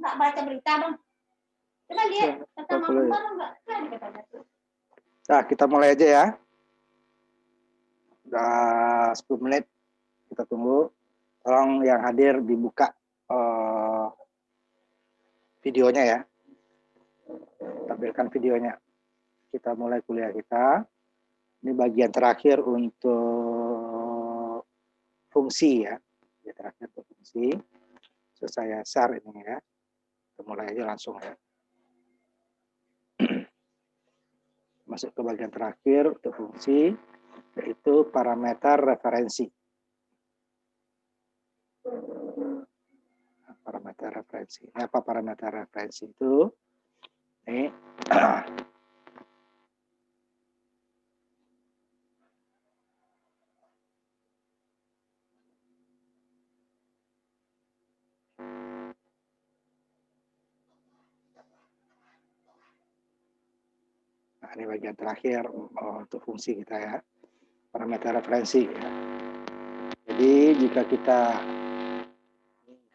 nggak baca berita bang. Coba lihat tentang makan baru nggak ada katanya tuh. Nah, kita mulai aja ya. Udah 10 menit kita tunggu. Tolong yang hadir dibuka videonya ya. Tampilkan videonya. Kita mulai kuliah kita. Ini bagian terakhir untuk fungsi ya. Bagian terakhir untuk fungsi. So, saya share ini ya. Kita mulai aja langsung ya. Masuk ke bagian terakhir untuk fungsi, yaitu parameter referensi. Parameter referensi. Ini apa parameter referensi itu? Ini nah, ini bagian terakhir untuk fungsi kita ya. Parameter referensi ya. Jadi jika kita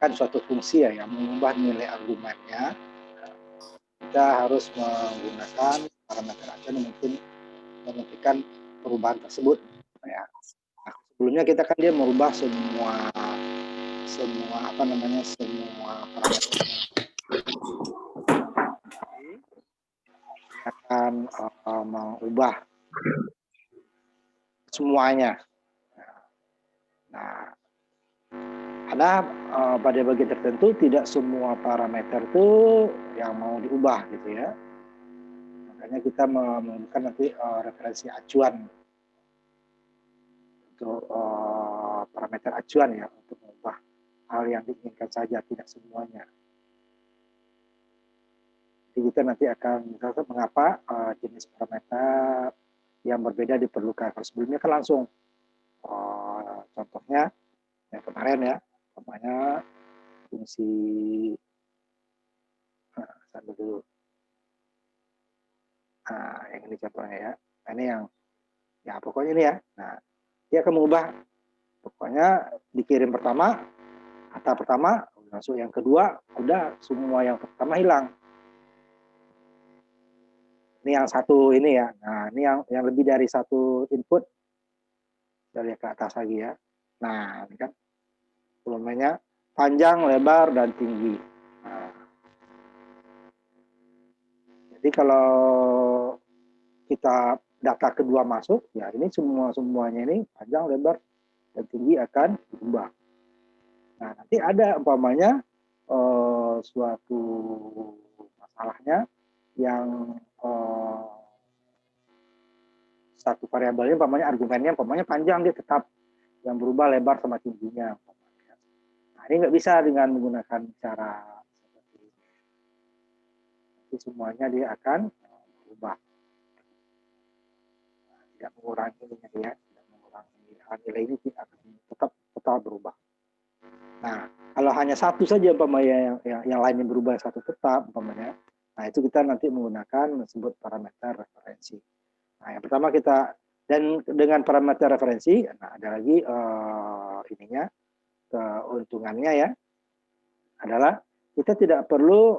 kan suatu fungsi ya yang mengubah nilai argumennya, kita harus menggunakan parameter acuan yang mungkin membuktikan perubahan tersebut ya. Nah, sebelumnya kita kan dia merubah semua apa namanya semua parameter akan mengubah semuanya. Nah, ada pada bagian tertentu tidak semua parameter itu yang mau diubah gitu ya. Makanya kita menggunakan nanti referensi acuan untuk parameter acuan ya untuk mengubah hal yang diinginkan saja, tidak semuanya. Jadi kita nanti akan mengapa jenis parameter yang berbeda diperlukan. Kalau sebelumnya kan langsung contohnya yang kemarin ya, namanya fungsi sambil dulu. Nah, yang ini contohnya ya. Nah, ini yang ya pokoknya ini ya. Nah, dia akan mengubah pokoknya dikirim pertama, kata pertama, langsung yang kedua, udah semua yang pertama hilang. Ini yang satu ini ya. Nah, ini yang lebih dari satu input. Kita lihat ke atas lagi ya. Nah, ini kan volumenya panjang, lebar, dan tinggi. Nah, jadi kalau kita data kedua masuk, ya ini semuanya ini panjang, lebar, dan tinggi akan berubah. Nah, nanti ada umpamanya suatu masalahnya yang satu variabelnya umpamanya argumennya umpamanya panjang, dia tetap yang berubah lebar sama tingginya. Nah, ini nggak bisa dengan menggunakan cara seperti ini. Jadi semuanya dia akan berubah. Nah, tidak mengurangi ininya dia, tidak mengurangi nilai ini akan tetap berubah. Nah, kalau hanya satu saja umpamanya yang lainnya berubah, satu tetap umpamanya. Nah, itu kita nanti menggunakan disebut parameter referensi. Nah, yang pertama kita dan dengan parameter referensi, nah ada lagi ininya keuntungannya ya adalah kita tidak perlu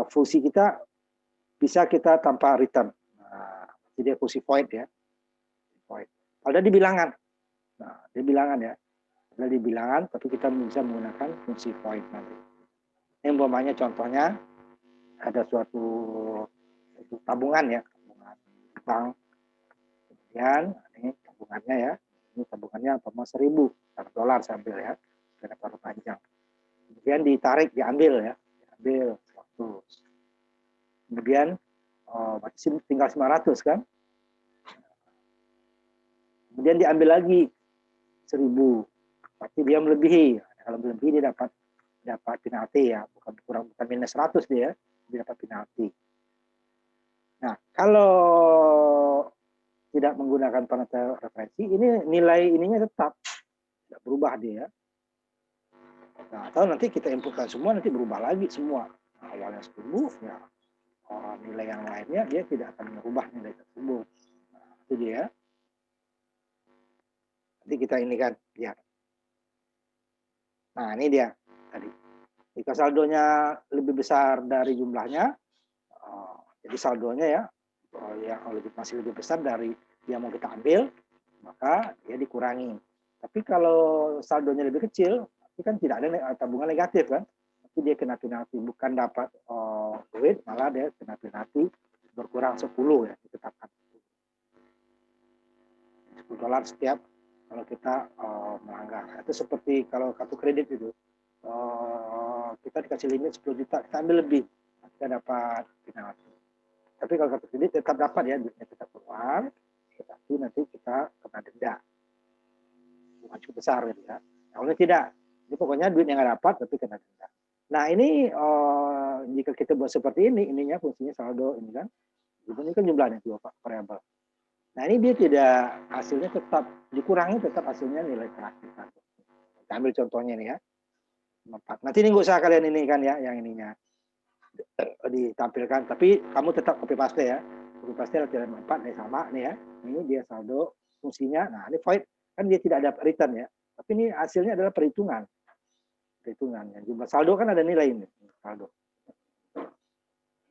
fungsi kita bisa kita tanpa return. Nah, jadi fungsi void ya. Void. Padahal di bilangan. Nah, di bilangan ya. Padahal di bilangan, tapi kita bisa menggunakan fungsi void nanti. Ini umpamanya contohnya ada suatu tabungan ya, tabungan bank. Kemudian ini tabungannya ya, ini tabungannya umpama 1.000 dolar saya ambil ya, karena terlalu panjang. Kemudian ditarik, diambil ya, diambil 100. Kemudian masih tinggal 900 kan. Kemudian diambil lagi 1.000, tapi dia melebihi. Kalau melebihi dia dapat penalti ya, bukan minus 100 dia dapat penalti. Nah, kalau tidak menggunakan parameter referensi, ini nilai ininya tetap tidak berubah dia. Nah, atau nanti kita inputkan semua, nanti berubah lagi semua. Nah, awalnya 10, ya nilai yang lainnya dia tidak akan merubah nilai tersebut. Nah, itu dia. Nanti kita ini kan lihat. Nah, ini dia tadi. Jika saldonya lebih besar dari jumlahnya, jadi saldonya ya yang masih lebih besar dari yang mau kita ambil, maka dia dikurangi. Tapi kalau saldonya lebih kecil, itu kan tidak ada tabungan negatif kan, tapi dia kena penalti, bukan dapat duit, malah dia kena penalti berkurang 10 ya, ditetapkan $10 setiap kalau kita melanggar. Itu seperti kalau kartu kredit itu, kita dikasih limit 10 juta, kita ambil lebih, kita dapat penalti. Tapi kalau kartu kredit tetap dapat ya, duitnya tetap keluar, tetapi nanti kita kena denda. Bukan cukup besar gitu ya. Kalau tidak, ini pokoknya duit yang nggak dapat tapi kena denda. Nah ini jika kita buat seperti ini, ininya fungsinya saldo ini kan, ini kan jumlahnya dua variabel. Nah ini dia tidak, hasilnya tetap dikurangi, tetap hasilnya nilai terakhir. Kita ambil contohnya nih ya, 4. Nanti ini nggak usah kalian ini kan ya, yang ininya ditampilkan, tapi kamu tetap copy paste ya, copy paste latihan 4 nih sama nih ya, ini dia saldo fungsinya. Nah ini void kan dia tidak ada return ya, tapi ini hasilnya adalah perhitungan yang jumlah saldo kan ada nilai ini saldo.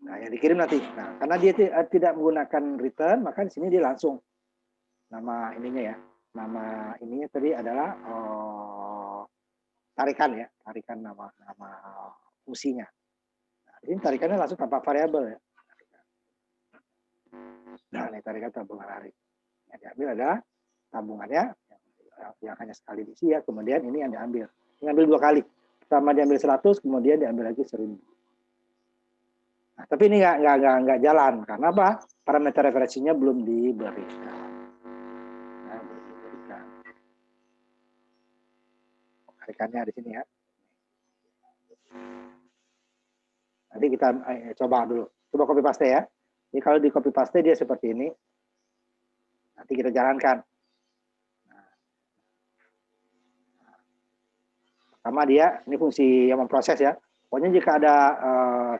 Nah yang dikirim nanti, nah karena dia tidak menggunakan return, maka di sini dia langsung nama ininya ya, nama ininya tadi adalah tarikan ya, tarikan nama fungsinya. Ini tarikannya langsung tanpa variabel ya. Nah, ini tarikan tabungan hari. Yang diambil adalah tabungannya yang hanya sekali diisi ya, kemudian ini yang diambil. Ini ambil 2 kali. Pertama diambil 100, kemudian diambil lagi 1000. Nah, tapi ini nggak jalan. Karena apa? Parameter referensinya belum diberikan. Nah, belum diberikan. Tarikannya di sini ya. Nanti kita coba dulu. Coba copy paste ya. Jadi kalau di copy paste dia seperti ini. Nanti kita jalankan. Pertama dia, ini fungsi yang memproses ya. Pokoknya jika ada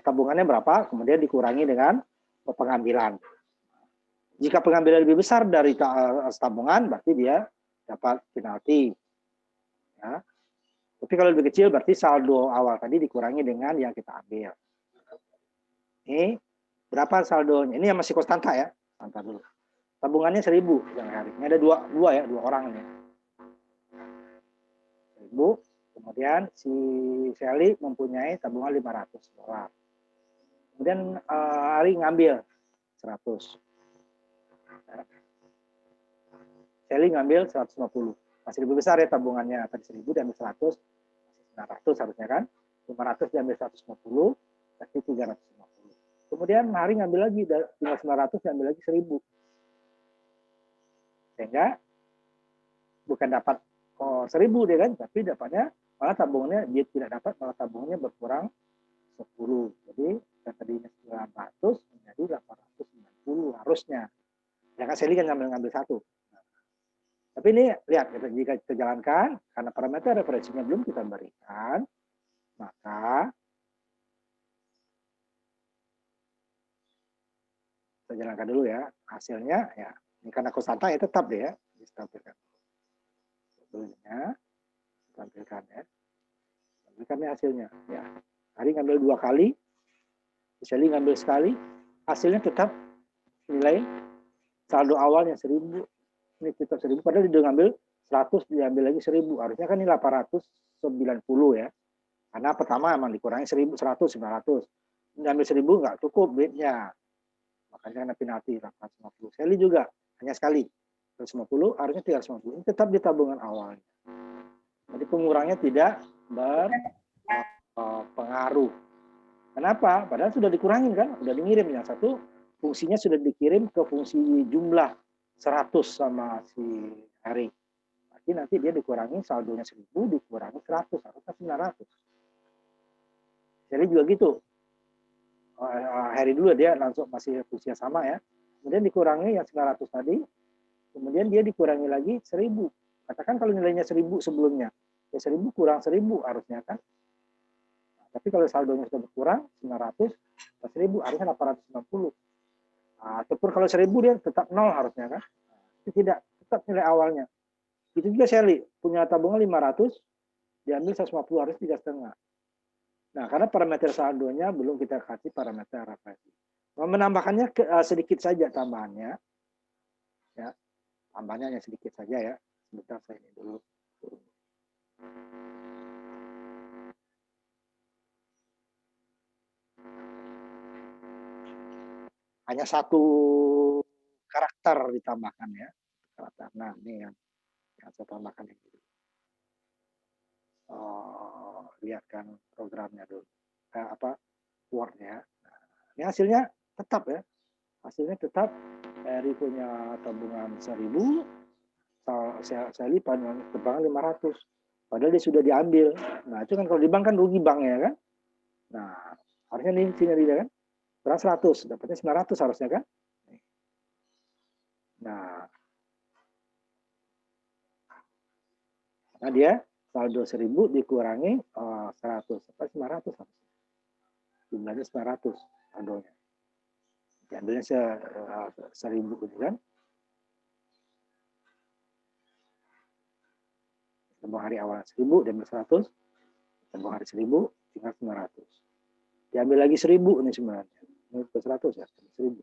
tabungannya berapa, kemudian dikurangi dengan pengambilan. Jika pengambilan lebih besar dari tabungan, berarti dia dapat penalti. Ya. Tapi kalau lebih kecil, berarti saldo awal tadi dikurangi dengan yang kita ambil. Ini berapa saldonya? Ini yang masih konstanta ya. Konstanta dulu. Tabungannya 1000 yang hari. Ini ada dua orang ini. 1000. Kemudian si Sally mempunyai tabungan $500. Kemudian Ari ngambil 100. Sally ngambil 150. Masih lebih besar ya tabungannya. Tadi 1000 diambil 100, masih 900 harusnya kan. 500 diambil 150, berarti 350. Kemudian Ari ngambil lagi, tinggal 900 diambil lagi 1000. Sehingga bukan dapat 1000 dia kan, tapi dapatnya malah tabungannya dia tidak dapat, malah tabungannya berkurang 10. Jadi yang tadinya 900 menjadi 890 harusnya. Ya kan Sally kan ngambil 1. Tapi ini lihat, jika kita jalankan, karena parameter referensinya belum kita berikan, maka kita jalankan dulu ya. Hasilnya ya, ini karena konstanta ya tetap deh ya, ditampilkan. Sebelumnya tampilkan ya. Tampilkan ya hasilnya. Ya. Hari ngambil 2 kali, Sally ngambil sekali, hasilnya tetap nilai saldo awalnya 1000. Ini tetap 1000, padahal dia ngambil 100, diambil lagi 1000. Harusnya kan ini 890 ya. Karena pertama emang dikurangi 1000, 100, 900. Diambil 1000 nggak cukup duitnya. Makanya kena penalti 850. Sally juga hanya sekali. 150, harusnya 350. Ini tetap di tabungan awalnya. Jadi pengurangnya tidak berpengaruh. Kenapa? Padahal sudah dikurangin kan, sudah dikirim. Yang satu fungsinya sudah dikirim ke fungsi jumlah 100 sama si Hari. Berarti nanti dia dikurangi saldonya 1000, dikurangi 100, harusnya 900. Jadi juga gitu. Hari dulu dia langsung masih fungsinya sama ya. Kemudian dikurangi yang 900 tadi, kemudian dia dikurangi lagi 1000. Katakan kalau nilainya 1000 sebelumnya, ya 1000 kurang 1000 harusnya kan. Nah, tapi kalau saldonya sudah berkurang 900 ke 1000 harusnya 890. Nah, ataupun kalau 1000 dia tetap 0 harusnya kan. Itu tidak, tetap nilai awalnya. Itu juga Sally punya tabungan 500, diambil 150 harus 3,5. Nah, karena parameter saldonya belum kita kasih parameter referensi. Menambahkannya sedikit saja tambahannya. Ya, tambahannya hanya sedikit saja ya. Sebentar saya ini dulu. Hanya satu karakter ditambahkan ya. Karakter. Nah, ini yang saya tambahkan ini. Lihat kan programnya dulu. Word-nya. Nah, ini hasilnya tetap ya. Hasilnya tetap Eri punya tabungan 1.000, saya lipat tabungan 500. Padahal dia sudah diambil. Nah, itu kan kalau di bank kan rugi banknya kan. Nah, harusnya ini sini dia kan. Berapa 100, dapatnya 900 harusnya kan. Nah, karena dia saldo 1.000 dikurangi 100, sampai 900 harusnya. Jumlahnya 900 saldonya. Diambilnya 1.000 gitu kan. Tabung hari awal 1.000, diambil 100. Tabung hari 1.000, tinggal 900. Diambil lagi 1.000 ini sebenarnya. Ini ke 100 ya, 1.000.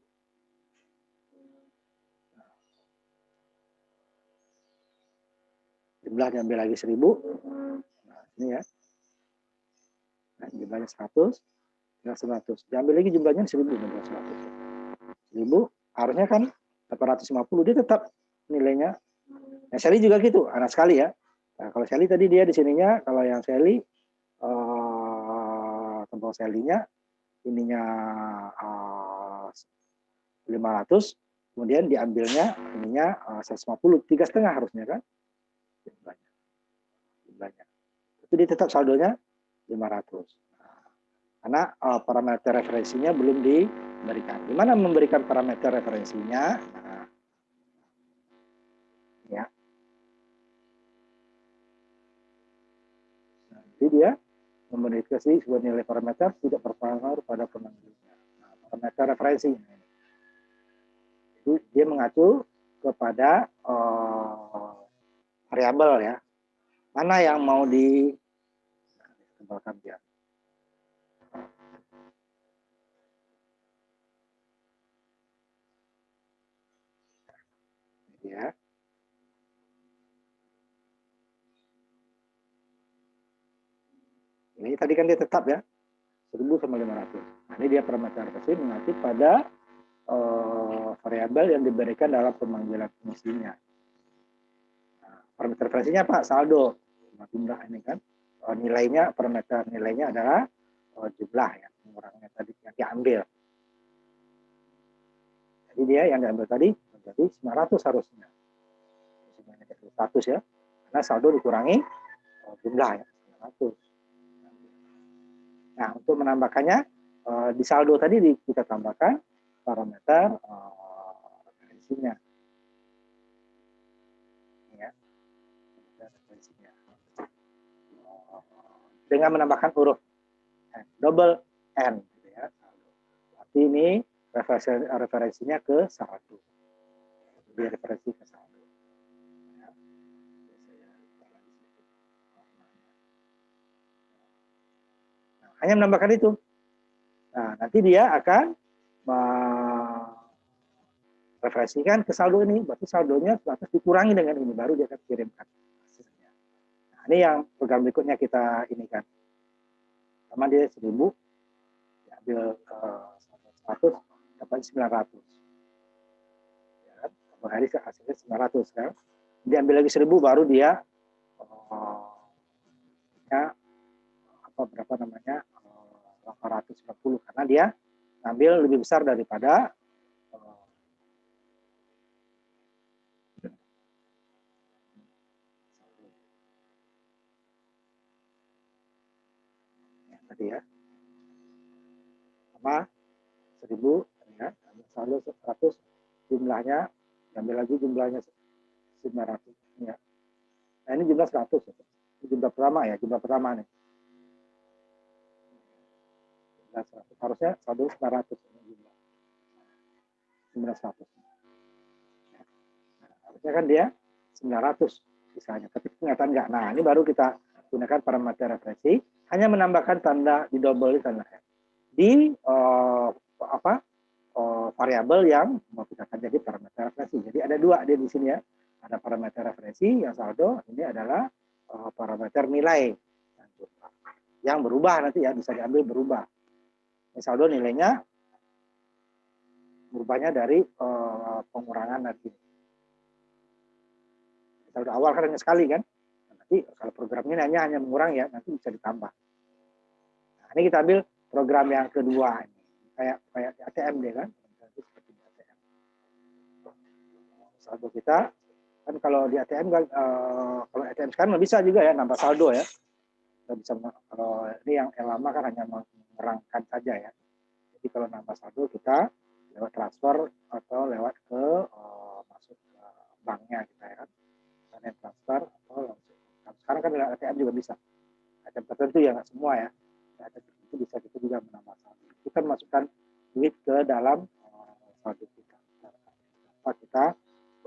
Jumlah diambil lagi 1.000. Nah, ini ya. Nah, jumlahnya 100, tinggal 100. Diambil lagi jumlahnya 1.000, tinggal 100. 1.000, harusnya kan 850, dia tetap nilainya. Nah, Sally juga gitu, anak sekali ya. Nah, kalau Sally tadi dia di sininya, kalau yang Sally, tempat Sally-nya, ininya 500, kemudian diambilnya ininya 150, 3,5 harusnya kan. Jumlahnya. Itu dia tetap saldonya 500. Nah, karena parameter referensinya belum diberikan. Gimana memberikan parameter referensinya? Nah, ya. Nah, jadi dia memberikan sebuah nilai parameter tidak berpengaruh pada penanggulangan. Nah, parameter referensi. Jadi dia mengacu kepada variabel ya. Mana yang mau ditambahkan dia. Ya. Ini tadi kan dia tetap ya 1.000 sama 500. Nah, ini dia parameter referensi mengacu pada variabel yang diberikan dalam pemanggilan fungsinya. Nah, parameter referensinya apa? Saldo. Jumlah ini kan nilainya, parameter nilainya adalah jumlah ya, pengurangnya tadi yang diambil. Jadi dia yang diambil tadi menjadi 900 harusnya. 100 ya. Karena saldo dikurangi jumlah ya, 900. Nah, untuk menambahkannya di saldo tadi kita tambahkan parameter referensinya. Ya. Referensinya. Dengan menambahkan huruf N, double N. Gitu ya. Berarti ini referensinya ke saldo. Jadi referensi ke saldo. Nah, hanya menambahkan itu. Nah, nanti dia akan referensikan ke saldo ini. Berarti saldonya lantas dikurangi dengan ini. Baru dia akan kirimkan hasilnya. Nah, ini yang program berikutnya kita ini kan. Sama dia 1.000. Diambil 100, dapat 900. Ya, hari hasilnya 900 kan. Diambil lagi 1.000 baru dia berapa namanya 890 karena dia ngambil lebih besar daripada tadi ya, sama 1.000 ya, saldo 100, jumlahnya ambil lagi jumlahnya 900 ya. Nah, ini jumlah 100 ya. Ini jumlah pertama ya, jumlah pertama nih. Jumlah 100. Harusnya saldo 900 ini jumlah 100. Nah, harusnya kan dia 900 misalnya, tapi ternyata enggak. Nah, ini baru kita gunakan parameter referensi hanya menambahkan tanda di double tanda N di variabel yang mau kita jadi parameter referensi. Jadi ada dua di sini ya. Ada parameter referensi yang saldo, ini adalah parameter nilai yang berubah nanti ya, bisa diambil berubah. Ini saldo nilainya berubahnya dari pengurangan nanti. Saldo awal kan hanya sekali kan. Nanti kalau programnya hanya mengurang ya, nanti bisa ditambah. Nah, ini kita ambil program yang kedua ini. Kayak di ATM deh kan. Seperti di ATM. Saldo kita kan kalau di ATM kan kalau ATM sekarang nggak bisa juga ya nambah saldo ya. Nggak bisa, kalau ini yang lama kan hanya mengerangkan saja ya. Jadi kalau nambah saldo kita lewat transfer atau lewat ke masuk ke banknya kita ya kan. Misalnya transfer atau langsung. Sekarang kan lewat ATM juga bisa. ATM tertentu ya nggak semua ya. ATM itu bisa kita juga menambah saldo. Kita masukkan duit ke dalam saldo kita. Tanpa kita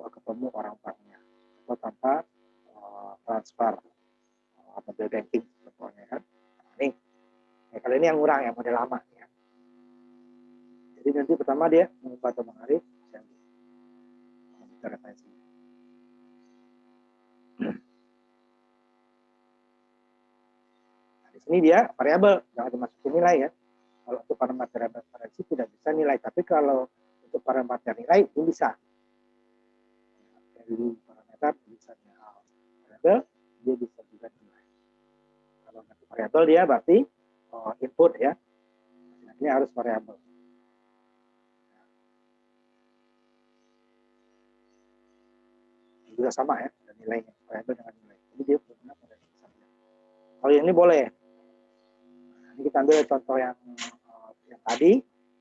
ketemu orang banknya atau tanpa transfer mobile banking contohnya kan. Nah, ini kalau ini yang murah ya, model lama ya. Jadi nanti pertama dia mengubah atau mengalir referensi. Nah, di sini dia variabel, jangan dimasukin nilai ya. Kalau untuk parameter referensi tidak bisa nilai, tapi kalau untuk parameter nilai itu bisa. Dari parameter bisa variabel, dia bisa juga nilai. Kalau nanti variabel dia berarti input ya. Ini harus variabel. Juga sama ya, dan nilainya variabel dengan nilai. Jadi dia benar pada misalnya. Kalau yang ini boleh. Nah, ini kita ambil contoh yang tadi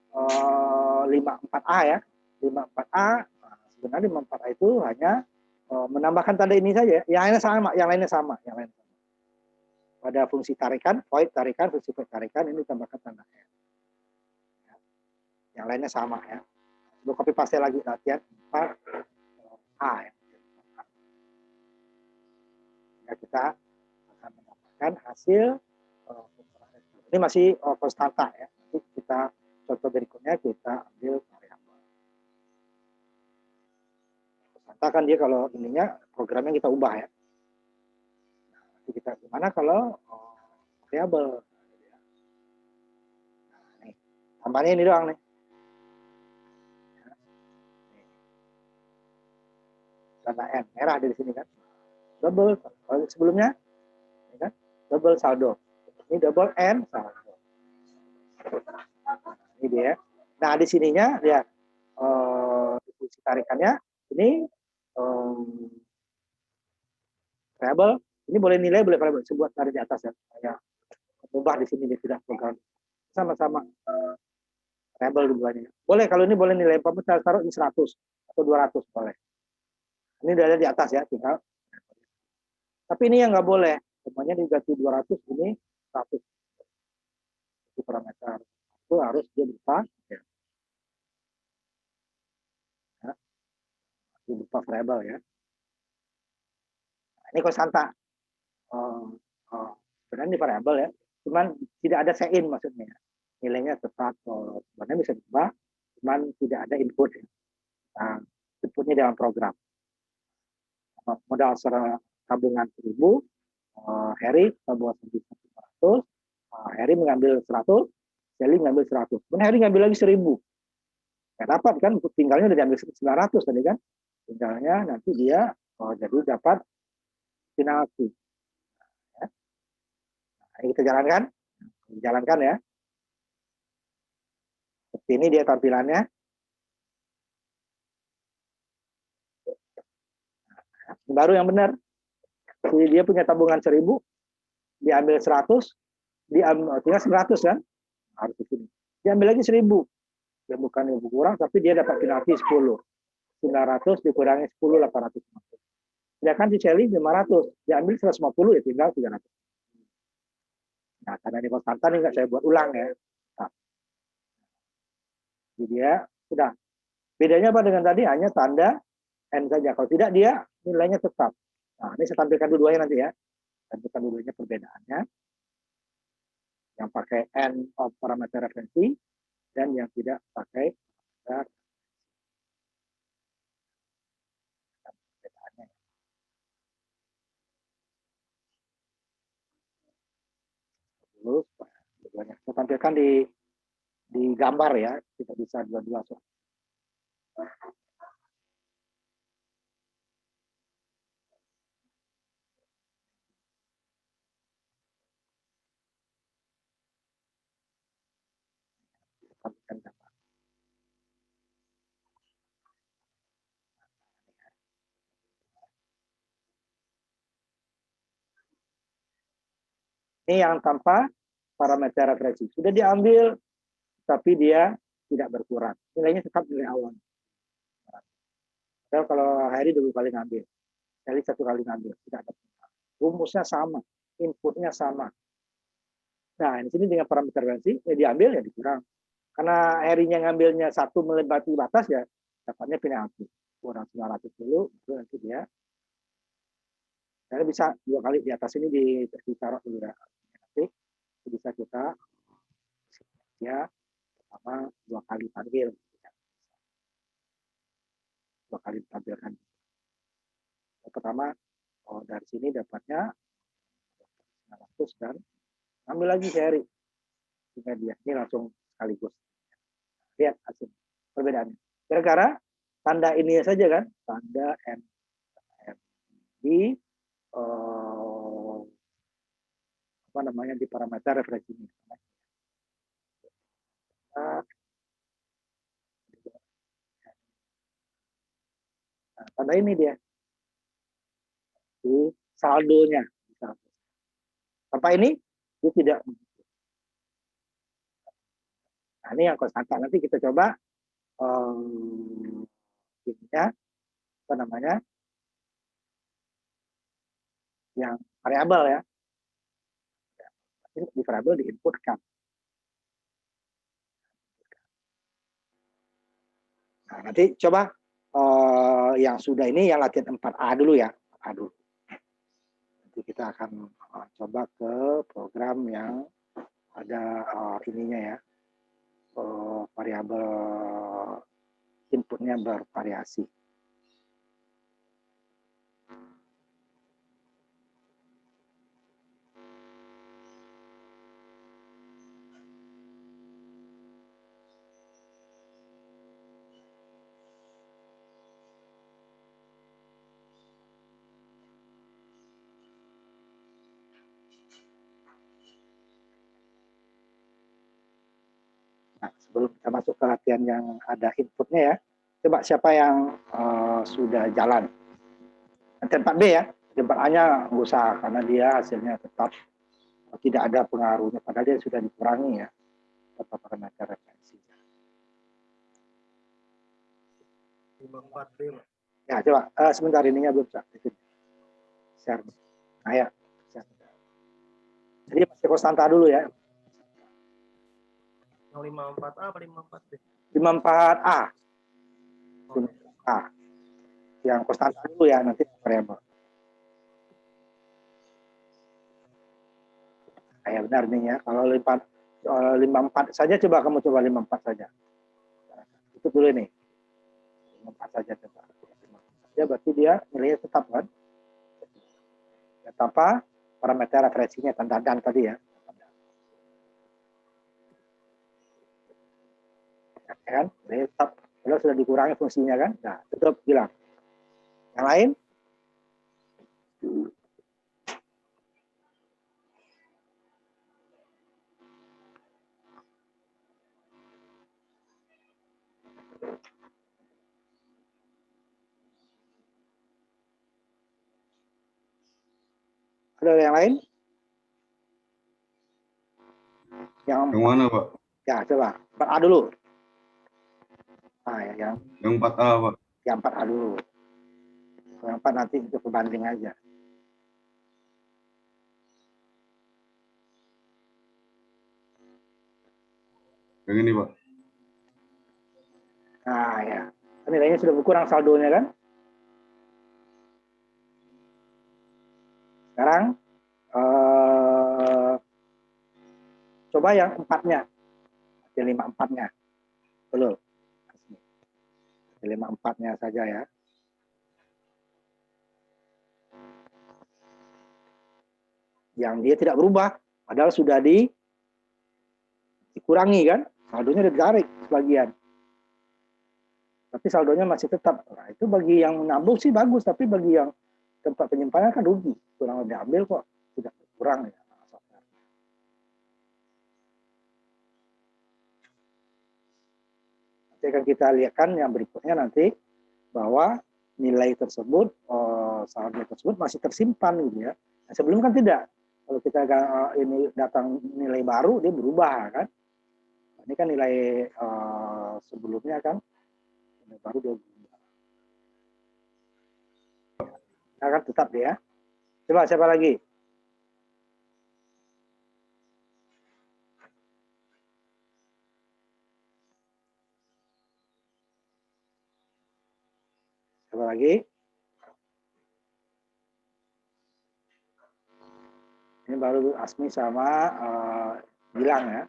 54A ya. 54A. Nah, sebenarnya 54A itu hanya menambahkan tanda ini saja. Yang lainnya sama. Pada fungsi tarikan, void tarikan, fungsi void tarikan ini tambahkan tanda N. Ya. Yang lainnya sama ya. Coba copy paste lagi latihan 4A ya. Kita akan mendapatkan hasil ini masih konstanta ya. Nanti kita contoh berikutnya kita ambil variabel. Konstanta kan dia kalau ininya programnya kita ubah ya. Nah, nanti kita gimana kalau variabel? Nah, nih tambahnya ini doang nih. Tanda N merah dari sini kan. Double kalau sebelumnya ini kan double saldo. Ini double N saldo. Ini dia. Nah di sininya dia fungsi tarikannya ini variabel. Ini boleh nilai boleh variabel. Sebuah dari di atas ya. Saya ubah di sini dia tidak program sama-sama variabel dua-duanya. Boleh kalau ini boleh nilai apa taruh di 100 atau 200 boleh. Ini udah ada di atas ya tinggal. Tapi ini yang nggak boleh. Semuanya diganti 200 ini 100. Itu parameter. Itu harus dia berupa ya. Berupa variabel ya. Nah, ini konstanta. Sebenarnya ini variabel ya. Cuman tidak ada sein maksudnya. Nilainya tetap sebenarnya bisa diubah, cuman tidak ada input ya. Nah, inputnya dalam program. Modal tabungan 1.000, Harry tabungan 1.500, Harry mengambil 100, Sally mengambil 100. Kemudian Harry ngambil lagi 1.000. Nggak dapat kan, tinggalnya udah diambil 900 tadi kan. Tinggalnya nanti dia jadi dapat penalti. Ya. Nah, ini kita jalankan ya. Seperti ini dia tampilannya. Nah, baru yang benar. Jadi dia punya tabungan 1.000, diambil 100, tinggal 100 kan? Harus di sini. Diambil lagi 1.000. Ya bukan yang kurang, tapi dia dapat penalti 10. 900 dikurangi 10, 850. Sedangkan si Shelly 500, diambil 150 ya tinggal 300. Nah, karena ini konstanta nih nggak saya buat ulang ya. Nah, jadi dia sudah. Bedanya apa dengan tadi? Hanya tanda N saja. Kalau tidak dia nilainya tetap. Nah, ini saya tampilkan dua-duanya nanti ya. Tampilkan dua-duanya perbedaannya. yang pakai N of parameter referensi dan yang tidak pakai parameter perbedaannya. Dulu saya tampilkan di gambar ya, tidak bisa dua-dua. Tampilkan gambar. Ini yang tanpa parameter referensi. Sudah diambil, tapi dia tidak berkurang. Nilainya tetap nilai awal. Kalau Heri 2 kali ngambil, Heri 1 kali ngambil, tidak ada. Rumusnya sama, inputnya sama. Nah, di sini dengan parameter referensi, ya diambil ya dikurang. Karena Herinya ngambilnya 1 melewati batas ya, dapatnya penalti. Kurang 900 dulu, itu nanti dia. Saya bisa 2 kali di atas ini ditaruh dulu ya. Nanti bisa kita ya pertama 2 kali panggil. 2 kali ditampilkan. Yang pertama, dari sini dapatnya 900 dan ambil lagi Heri. Sehingga dia ini langsung sekaligus. Lihat hasil perbedaannya. Gara-gara tanda ini saja kan, tanda M di apa namanya di parameter referensi ini. Nah, tanda ini dia di saldonya. Tanpa ini dia tidak. Nah, ini yang konstanta. Nanti kita coba ininya apa namanya yang variabel ya. Ini di variabel diinputkan. Nah, nanti coba yang sudah ini yang latihan 4A dulu ya. 4A dulu. Nanti kita akan coba ke program yang ada ininya ya. Variabel inputnya bervariasi. Nah, sebelum kita masuk ke latihan yang ada inputnya ya, coba siapa yang sudah jalan. Latihan 4B ya, latihan 4A-nya nggak usah, karena dia hasilnya tetap tidak ada pengaruhnya, padahal dia sudah dikurangi ya, tanpa parameter referensi. 54B. Ya, coba sebentar ininya belum share. Nah ya, share. Jadi masih konstanta dulu ya. Yang 54A apa 54B? 54A. 54A. Yang konstanta dulu ya, nanti variabel. Kayak benar nih ya. Kalau 54 saja, coba kamu coba 54 saja. Itu dulu nih. 54 saja coba. Ya berarti dia nilainya tetap kan. Tanpa parameter referensinya tanda dan tadi ya. Ya kan? Nilainya tetap. Kalau sudah dikurangi fungsinya kan. Nah, tetap hilang. Yang lain? Ada yang lain? Yang mana, Pak? Ya, coba. 4A dulu. Nah, yang 4A, Pak. Yang 4A dulu. Yang 4 nanti untuk pembanding aja. Yang ini, Pak. Nah, ya. Nilainya sudah berkurang saldonya kan? Sekarang Coba yang empatnya, yang 54-nya. Belum. 54-nya saja ya. Yang dia tidak berubah, padahal sudah dikurangi kan, saldonya ditarik sebagian. Tapi saldonya masih tetap. Nah, itu bagi yang menabung sih bagus, tapi bagi yang tempat penyimpanan kan rugi. Kurang diambil kok, tidak berkurang ya. Nanti akan kita lihatkan yang berikutnya nanti bahwa nilai tersebut, saldo tersebut masih tersimpan gitu ya. Nah, sebelum kan tidak. Kalau kita ini datang nilai baru, dia berubah kan. Ini kan nilai sebelumnya kan, nilai baru dia berubah. Nah, kan tetap ya. Coba siapa lagi? Siapa lagi? Ini baru Asmi sama Gilang ya.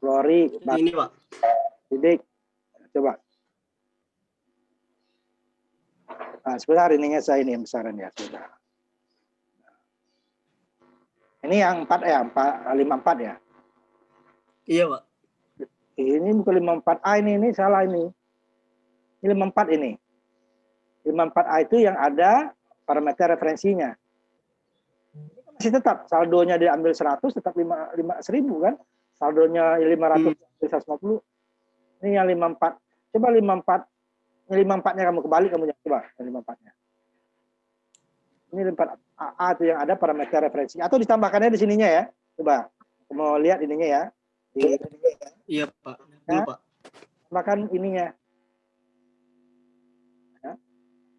Flori, Ini Pak. Sidik. Coba. Nah, sebentar ininya saya ini yang besaran ya. Sudah. Ini yang 4 ya, 54 ya. Iya Pak. Ini bukan 54A ini salah ini. Ini 54 ini. 54A itu yang ada parameter referensinya. Masih tetap saldonya diambil 100 tetap 1000 kan. Saldonya 500 150. Ini yang 54. Coba 54. Ini 54-nya kamu kebalik kamu coba 54-nya. Ini 54A itu yang ada parameter referensi atau ditambahkannya di sininya ya. Coba mau lihat ininya ya. Iya Pak. Dulu Pak. Tambahkan ininya.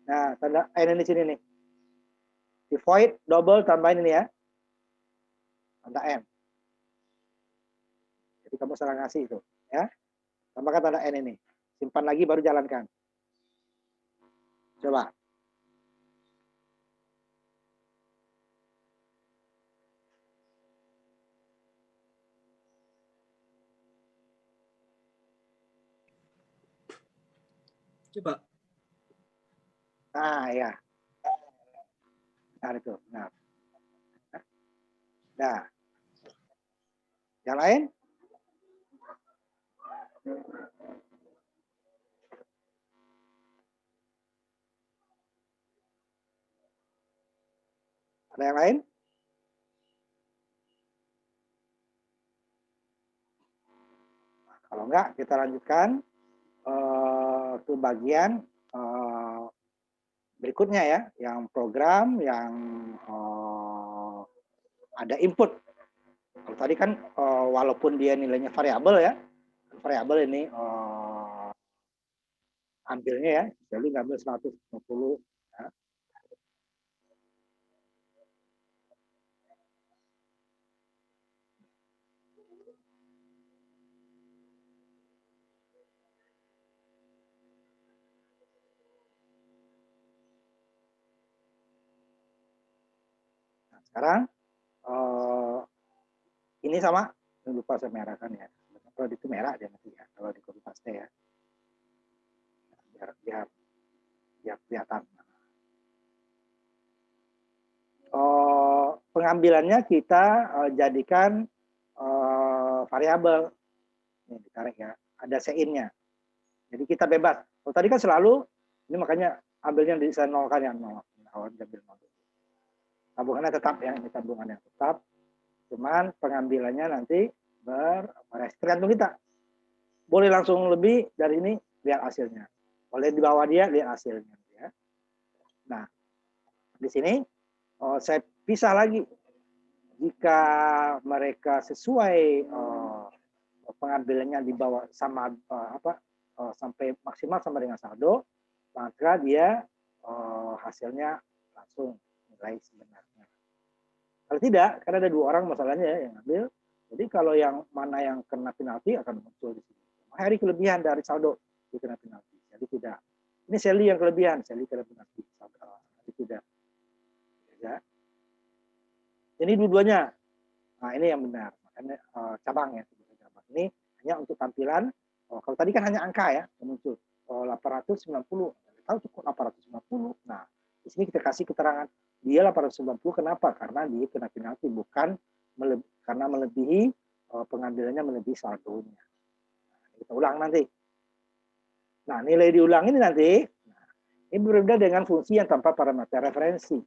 Nah, tanda N di sini nih. Di void double tambahin ini ya. Tanda N. Jadi kamu salah ngasih itu, ya. Tambahkan tanda N ini. Simpan lagi baru jalankan. Coba. Coba. Nah, ya. Nah, itu. Nah. Nah. Yang lain? Ada yang lain? Nah, kalau enggak, kita lanjutkan ke bagian berikutnya ya, yang program, yang ada input. Kalau tadi kan walaupun dia nilainya variabel ya, variabel ini ambilnya ya, jadi ngambil 150 ya. Nah, sekarang ini sama, lupa saya merahkan ya. Kalau itu merah dia nanti ya, kalau di copy paste ya. Biar kelihatan. Pengambilannya kita jadikan variabel. Ini ditarik ya, ada sein-nya. Jadi kita bebas. Kalau tadi kan selalu, ini makanya ambilnya di saya nolkan ya, nol. Awal diambil nol. Tabungannya tetap ya, ini tabungan yang tetap. Cuman pengambilannya nanti tergantung kita. Boleh langsung lebih dari ini, lihat hasilnya. Boleh di bawah dia, lihat hasilnya. Ya. Nah, di sini saya pisah lagi. Jika mereka sesuai pengambilannya di bawah sama sampai maksimal sama dengan saldo, maka dia hasilnya langsung nilai sebenarnya. Kalau tidak, karena ada 2 orang masalahnya ya, yang ambil. Jadi kalau yang mana yang kena penalti akan muncul di sini. Hari kelebihan dari saldo dikena penalti. Jadi tidak. Ini Sally yang kelebihan, Sally kena penalti. Jadi tidak. Ya. Ini dua-duanya. Nah, ini yang benar. cabang ya. Cabang. Ini hanya untuk tampilan. Kalau tadi kan hanya angka ya, muncul 890. Tahu cukup 890. Nah, di sini kita kasih keterangan dia 890 kenapa? Karena dia kena penalti, bukan karena melebihi pengambilannya melebihi saldonya. Nah, kita ulang nanti. Nah, nilai diulang ini nanti, ini berbeda dengan fungsi yang tanpa parameter referensi.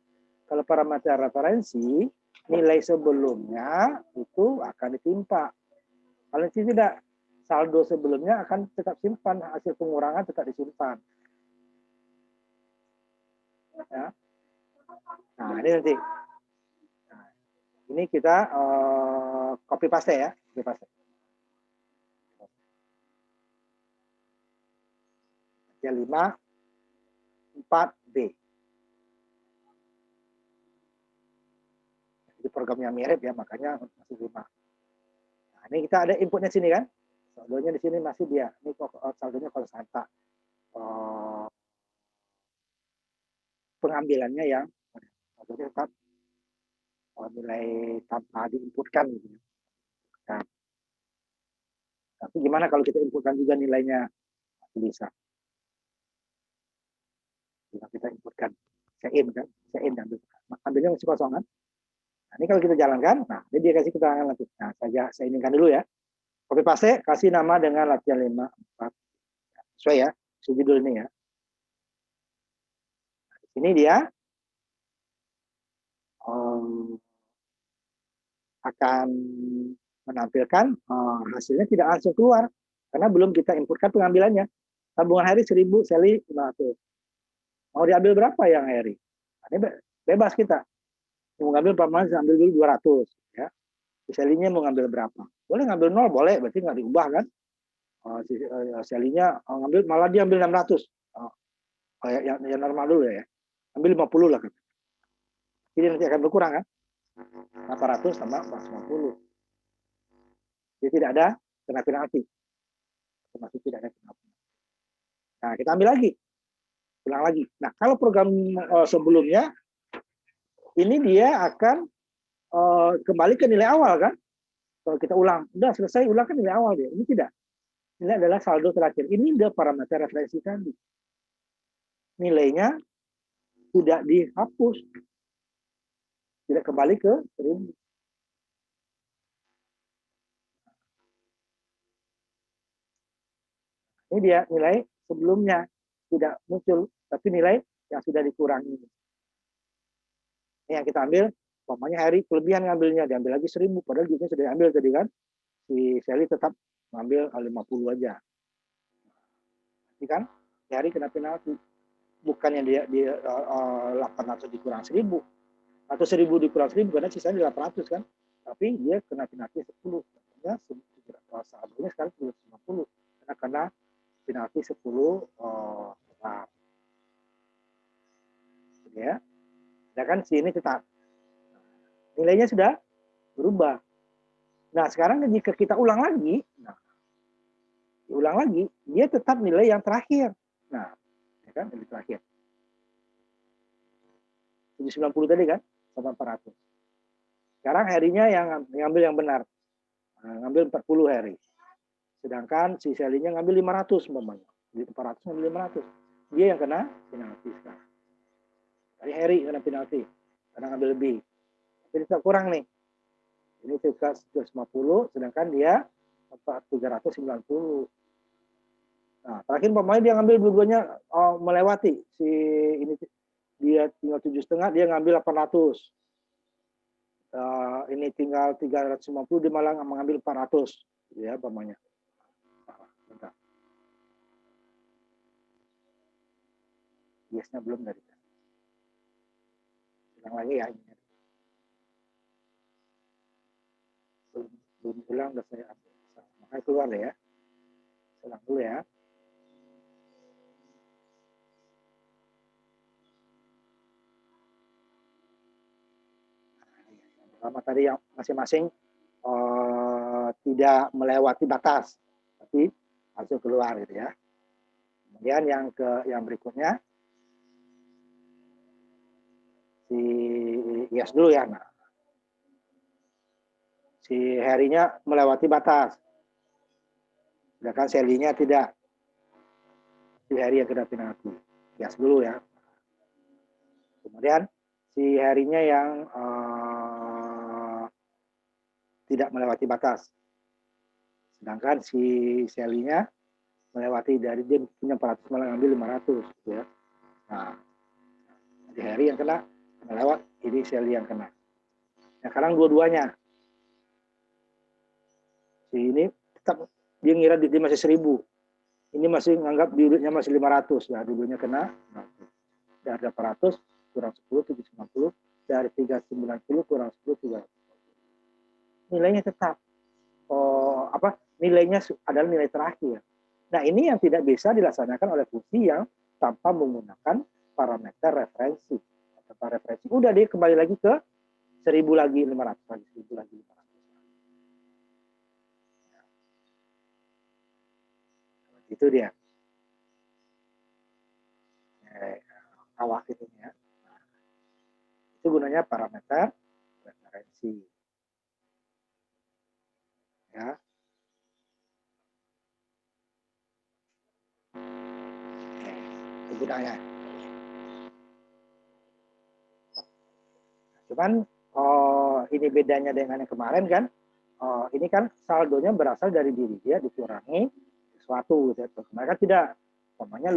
Kalau parameter referensi, nilai sebelumnya itu akan ditimpa. Kalau tidak, saldo sebelumnya akan tetap simpan, hasil pengurangan tetap disimpan. Ya. Nah, ini nanti. Nah, ini kita copy paste ya, copy paste. Ya 5 4B. Jadi programnya mirip ya, makanya masih 5. Nah, ini kita ada inputnya sini kan. Saldonya di sini masih dia. Ini saldonya konstanta. Pengambilannya yang saldonya tetap nilai tanpa diinputkan gitu. Nah, tapi gimana kalau kita inputkan juga nilainya? Masih bisa. Bisa kita inputkan. Sein kan? Sein ambilnya masih kosong kan? Nah, ini kalau kita jalankan, nah ini dia kasih keterangan nanti. Nah, saya inikan dulu ya. Copy paste, kasih nama dengan latihan 5, 4. Sesuai ya, judul ini ya. Nah, ini dia akan menampilkan hasilnya tidak langsung keluar karena belum kita inputkan pengambilannya. Tabungan Heri 1000, Sally 500. Mau diambil berapa yang Heri? Nah, ini bebas kita. Mau ngambil paman ambil dulu 200 ya. Sally-nya mau ngambil berapa? Boleh ngambil 0, boleh, berarti nggak diubah kan? Sally-nya ngambil malah dia ambil 600. Yang normal dulu ya. Ambil 50 lah kan. Jadi nanti akan berkurang kan? 800 sama 450. Jadi tidak ada kena penalti. Masih tidak ada penalti. Nah, kita ambil lagi. Ulang lagi. Nah, kalau program sebelumnya, ini dia akan kembali ke nilai awal kan? Kalau kita ulang, udah selesai, ulang kan nilai awal dia. Ini tidak. Ini adalah saldo terakhir. Ini dia parameter referensi tadi. Nilainya tidak dihapus. Tidak kembali ke 1000. Ini dia nilai sebelumnya tidak muncul, tapi nilai yang sudah dikurangi. Ini yang kita ambil, umpamanya Heri kelebihan ngambilnya, diambil lagi 1000, padahal duitnya sudah diambil tadi kan. Si Sally tetap ngambil 50 aja. Ini kan, Heri kena penalti. Bukannya dia 800 dikurang 1000, atau 1000 dikurang 1000, karena sisanya 800 kan. Tapi dia kena penalti 10. Artinya saldonya sekarang 250. Karena kena penalti 10 ya. Ya kan sini tetap nilainya sudah berubah. Nah, sekarang jika kita ulang lagi, diulang lagi, dia tetap nilai yang terakhir. Nah, ya kan nilai terakhir. 790 tadi kan sama 400. Sekarang Herinya yang ngambil yang benar. Ngambil 40 Heri. Sedangkan si Sally-nya ngambil 500 umpamanya. Jadi 400 ngambil 500. Dia yang kena penalti sekarang. Tadi Heri kena penalti karena ngambil lebih. Jadi tetap kurang nih. Ini 150, sedangkan dia 390. Nah, terakhir umpamanya dia ngambil dua-duanya melewati si ini, dia tinggal 7,5, dia ngambil 800. Ini tinggal 350, dia malah mengambil 400, ya umpamanya. Bentar. Yes-nya belum dari. Ulang lagi ya ini. Belum ulang, udah saya ambil. Makanya keluar ya. Ulang dulu ya. Pertama tadi yang masing-masing tidak melewati batas, tapi langsung keluar gitu ya. Kemudian yang berikutnya si yes dulu ya. Nah, Si Harry-nya melewati batas. Sedangkan Sally-nya tidak. Si Harry yang kena penalti. Kias dulu ya. Kemudian si Harry-nya yang tidak melewati batas. Sedangkan si Sally-nya melewati dari dia punya 400 malah ngambil 500 gitu ya. Nah, si Harry yang kena melewat, ini Sally yang kena. Nah, sekarang dua-duanya. Si ini tetap dia ngira dia masih 1000. Ini masih nganggap duitnya masih 500. Ya, dulunya kena. Dari 800 kurang 10 750, dari 390 kurang 10 300. Nilainya tetap nilainya adalah nilai terakhir. Nah, ini yang tidak bisa dilaksanakan oleh fungsi yang tanpa menggunakan parameter referensi. Referensi udah dia kembali lagi ke 1000 lagi 500 lagi 1000 lagi 500. Itu dia. Awas itu ya. Itu gunanya parameter referensi. Ya. Itu gunanya. Cuman ini bedanya dengan yang kemarin kan. Ini kan saldonya berasal dari diri dia dikurangi sesuatu gitu. Mereka tidak, namanya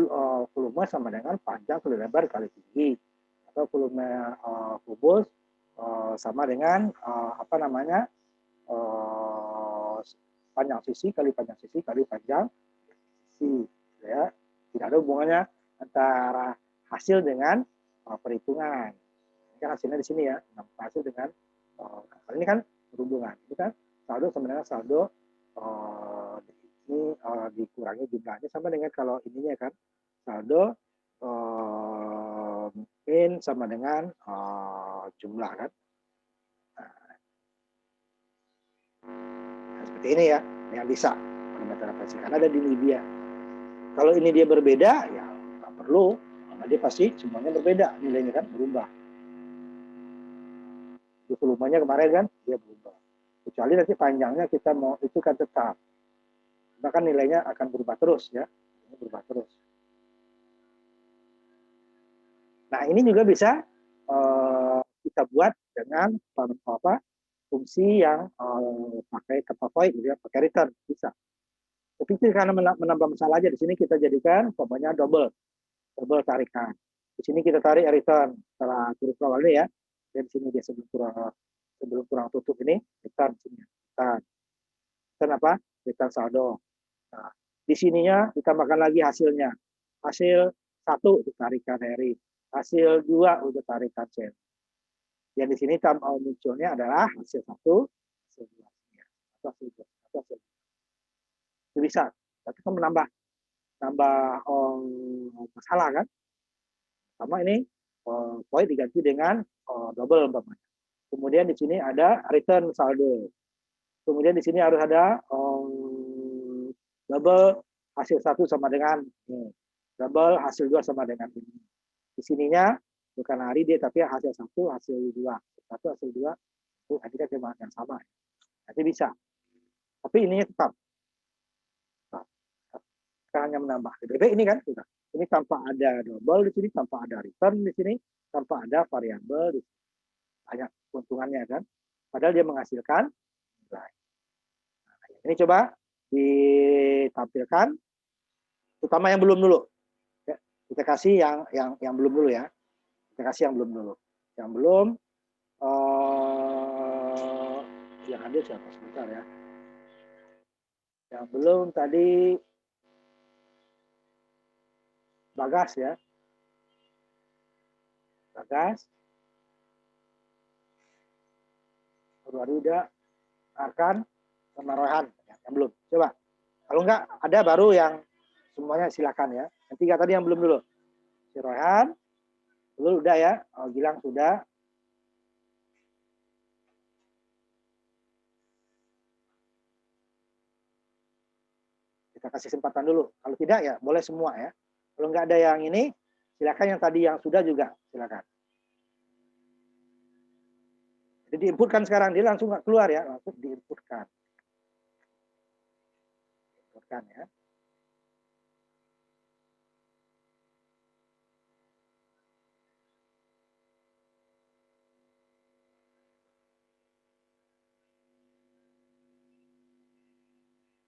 volume sama dengan panjang kali lebar kali tinggi, atau volume kubus sama dengan panjang sisi kali panjang sisi kali panjang sisi, ya. Tidak ada hubungannya antara hasil dengan perhitungan. Ini kan hasilnya di sini ya, hasil dengan ini kan berhubungan. Ini kan saldo sama dengan saldo ini dikurangi jumlahnya sama dengan kalau ininya kan saldo min sama dengan jumlah kan. Nah, seperti ini ya yang bisa parameter referensi karena ada di ini dia. Kalau ini dia berbeda ya nggak perlu, karena dia pasti semuanya berbeda, nilainya kan berubah. Di volumenya kemarin kan dia berubah. Kecuali nanti panjangnya kita mau itu kan tetap. Bahkan nilainya akan berubah terus ya. Ini berubah terus. Nah, ini juga bisa kita buat dengan fungsi yang pakai void gitu ya, pakai return bisa. Tapi itu karena menambah masalah aja di sini kita jadikan pokoknya double tarikan. Di sini kita tarik return setelah huruf awal ini ya. Dan di sini dia sebelum kurang tutup ini return sini. Return apa? Return saldo. Nah, di sininya ditambahkan lagi hasilnya. Hasil 1 ditarikan Harry. Hasil 2 untuk tarikan Sally. Yang di sini munculnya adalah hasil 1, hasil 2. Hasil 2. Itu bisa. Tapi kan menambah masalah kan. Sama ini poin diganti dengan double umpamanya. Kemudian di sini ada return saldo. Kemudian di sini harus ada double hasil 1 sama dengan ini. Double hasil 2 sama dengan ini. Di sininya bukan hari dia tapi hasil 1 hasil 2. 1 hasil 2 itu tadi kan cuma yang sama. Nanti bisa. Tapi ininya tetap. Hanya menambah. DBB ini kan sudah. Ini tanpa ada double di sini, tanpa ada return di sini, tanpa ada variabel di sini. Banyak keuntungannya kan. Padahal dia menghasilkan nilai. Nah, ini coba ditampilkan, terutama yang belum dulu. Ya, kita kasih yang belum dulu ya. Kita kasih yang belum dulu. Yang belum yang hadir siapa sebentar ya. Yang belum tadi Bagas ya. Bagas. Baru udah Arkan sama Rohan yang belum. Coba. Kalau enggak ada baru yang semuanya silakan ya. Yang 3 tadi yang belum dulu. Si Rohan dulu udah ya. Gilang sudah. Kita kasih kesempatan dulu. Kalau tidak ya boleh semua ya. Kalau nggak ada yang ini, silakan yang tadi yang sudah juga silakan. Jadi diinputkan sekarang, dia langsung nggak keluar ya, langsung diinputkan. Inputkan ya.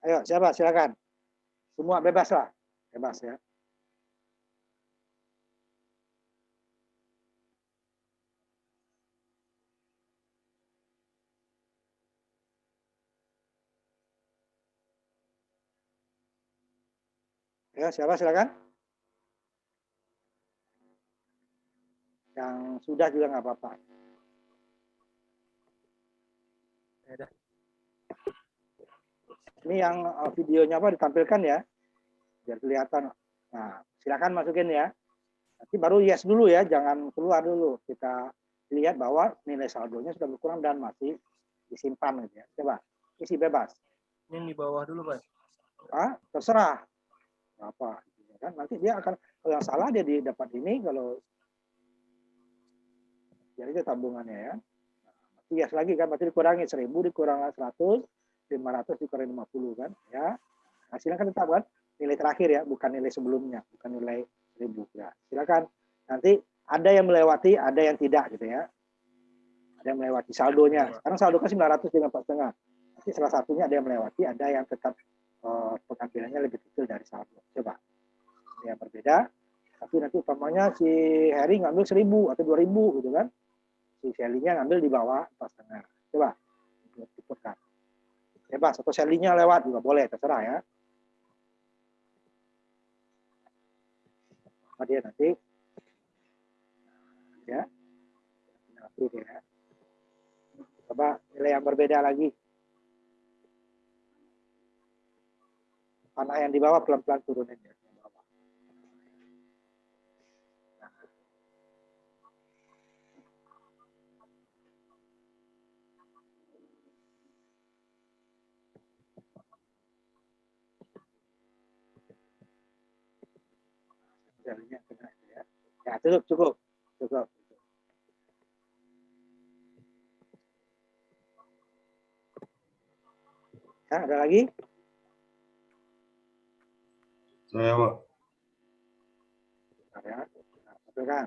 Ayo, siapa? Silakan. Semua bebas lah. Bebas ya. Ayo, siapa? Silakan. Yang sudah juga nggak apa-apa. Ini yang videonya apa ditampilkan ya, biar kelihatan. Nah, silakan masukin ya. Nanti baru yes dulu ya, jangan keluar dulu. Kita lihat bahwa nilai saldonya sudah berkurang dan masih disimpan gitu ya. Coba isi bebas. Yang di bawah dulu, Pak. Terserah apa. Kan nanti dia akan, kalau yang salah dia dapat ini, kalau jadi itu tabungannya ya. Nah, yes lagi kan, berarti dikurangi 1000 dikurangi 100, 500 dikurangi 50 kan ya. Hasilnya kan tetap kan nilai terakhir ya, bukan nilai sebelumnya, bukan nilai 1000 ya. Silakan. Nanti ada yang melewati, ada yang tidak gitu ya. Ada yang melewati saldonya. Sekarang saldo kan 900 dengan 4,5. Nanti salah satunya ada yang melewati, ada yang tetap pengambilannya lebih kecil dari saldo. Coba. Yang berbeda. Tapi nanti umpamanya si Harry ngambil 1000 atau 2000 gitu kan. Si Shelly-nya ngambil di bawah 4,5. Coba. Diputarkan. Bebas, atau Shelly-nya lewat juga boleh, terserah ya. Nah, dia nanti ya. Nanti ya. Coba nilai yang berbeda lagi. Panah yang di bawah pelan-pelan turunin ya. Jarinya kena ya. Ya, cukup. Ya, ada lagi? Saya, Pak. Ya, kan.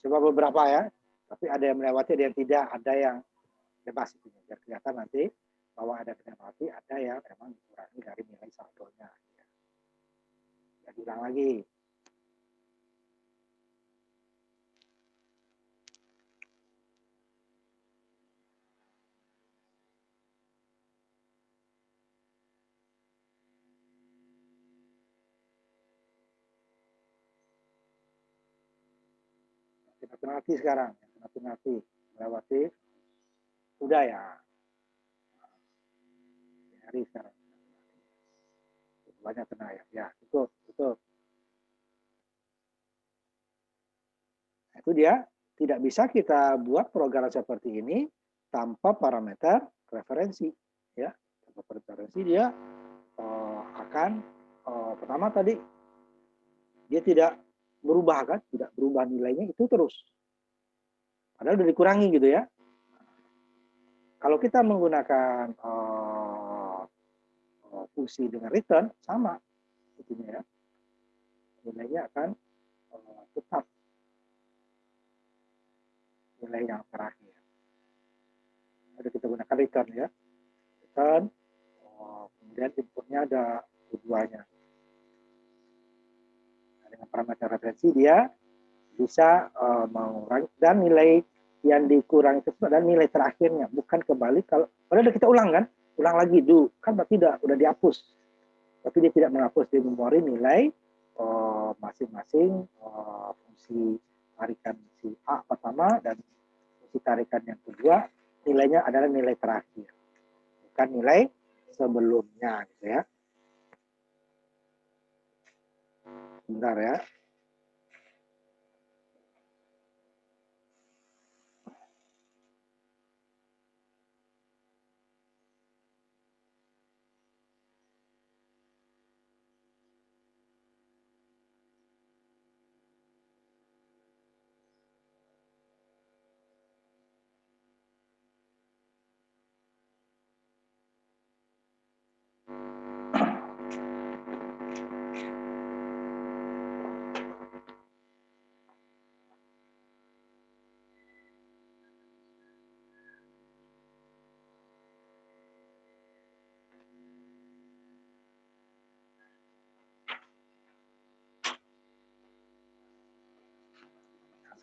Coba beberapa ya. Tapi ada yang melewati, ada yang tidak, ada yang bebas itu. Biar kelihatan nanti bahwa ada yang melewati, ada yang memang dikurangi dari nilai saldonya. Ya. Jadi ulang lagi. Penalti sekarang, penalti melewati udah ya. Hari sekarang banyak kena ya. Ya, cukup. Itu dia, tidak bisa kita buat program seperti ini tanpa parameter referensi ya. Tanpa referensi dia akan pertama tadi dia tidak berubah kan, tidak berubah nilainya itu terus. Padahal udah dikurangi gitu ya. Kalau kita menggunakan fungsi dengan return sama itunya ya. Nilainya akan tetap nilai yang terakhir. Ada kita gunakan return ya. Return kemudian inputnya ada keduanya. Nah, dengan parameter referensi dia bisa mengurangi dan nilai yang dikurangi itu dan nilai terakhirnya, bukan kembali kalau padahal kita ulang kan, ulang lagi dulu kan berarti udah dihapus, tapi dia tidak menghapus di memori nilai masing-masing fungsi tarikan si A pertama dan fungsi tarikan yang kedua nilainya adalah nilai terakhir, bukan nilai sebelumnya gitu ya. Bentar ya.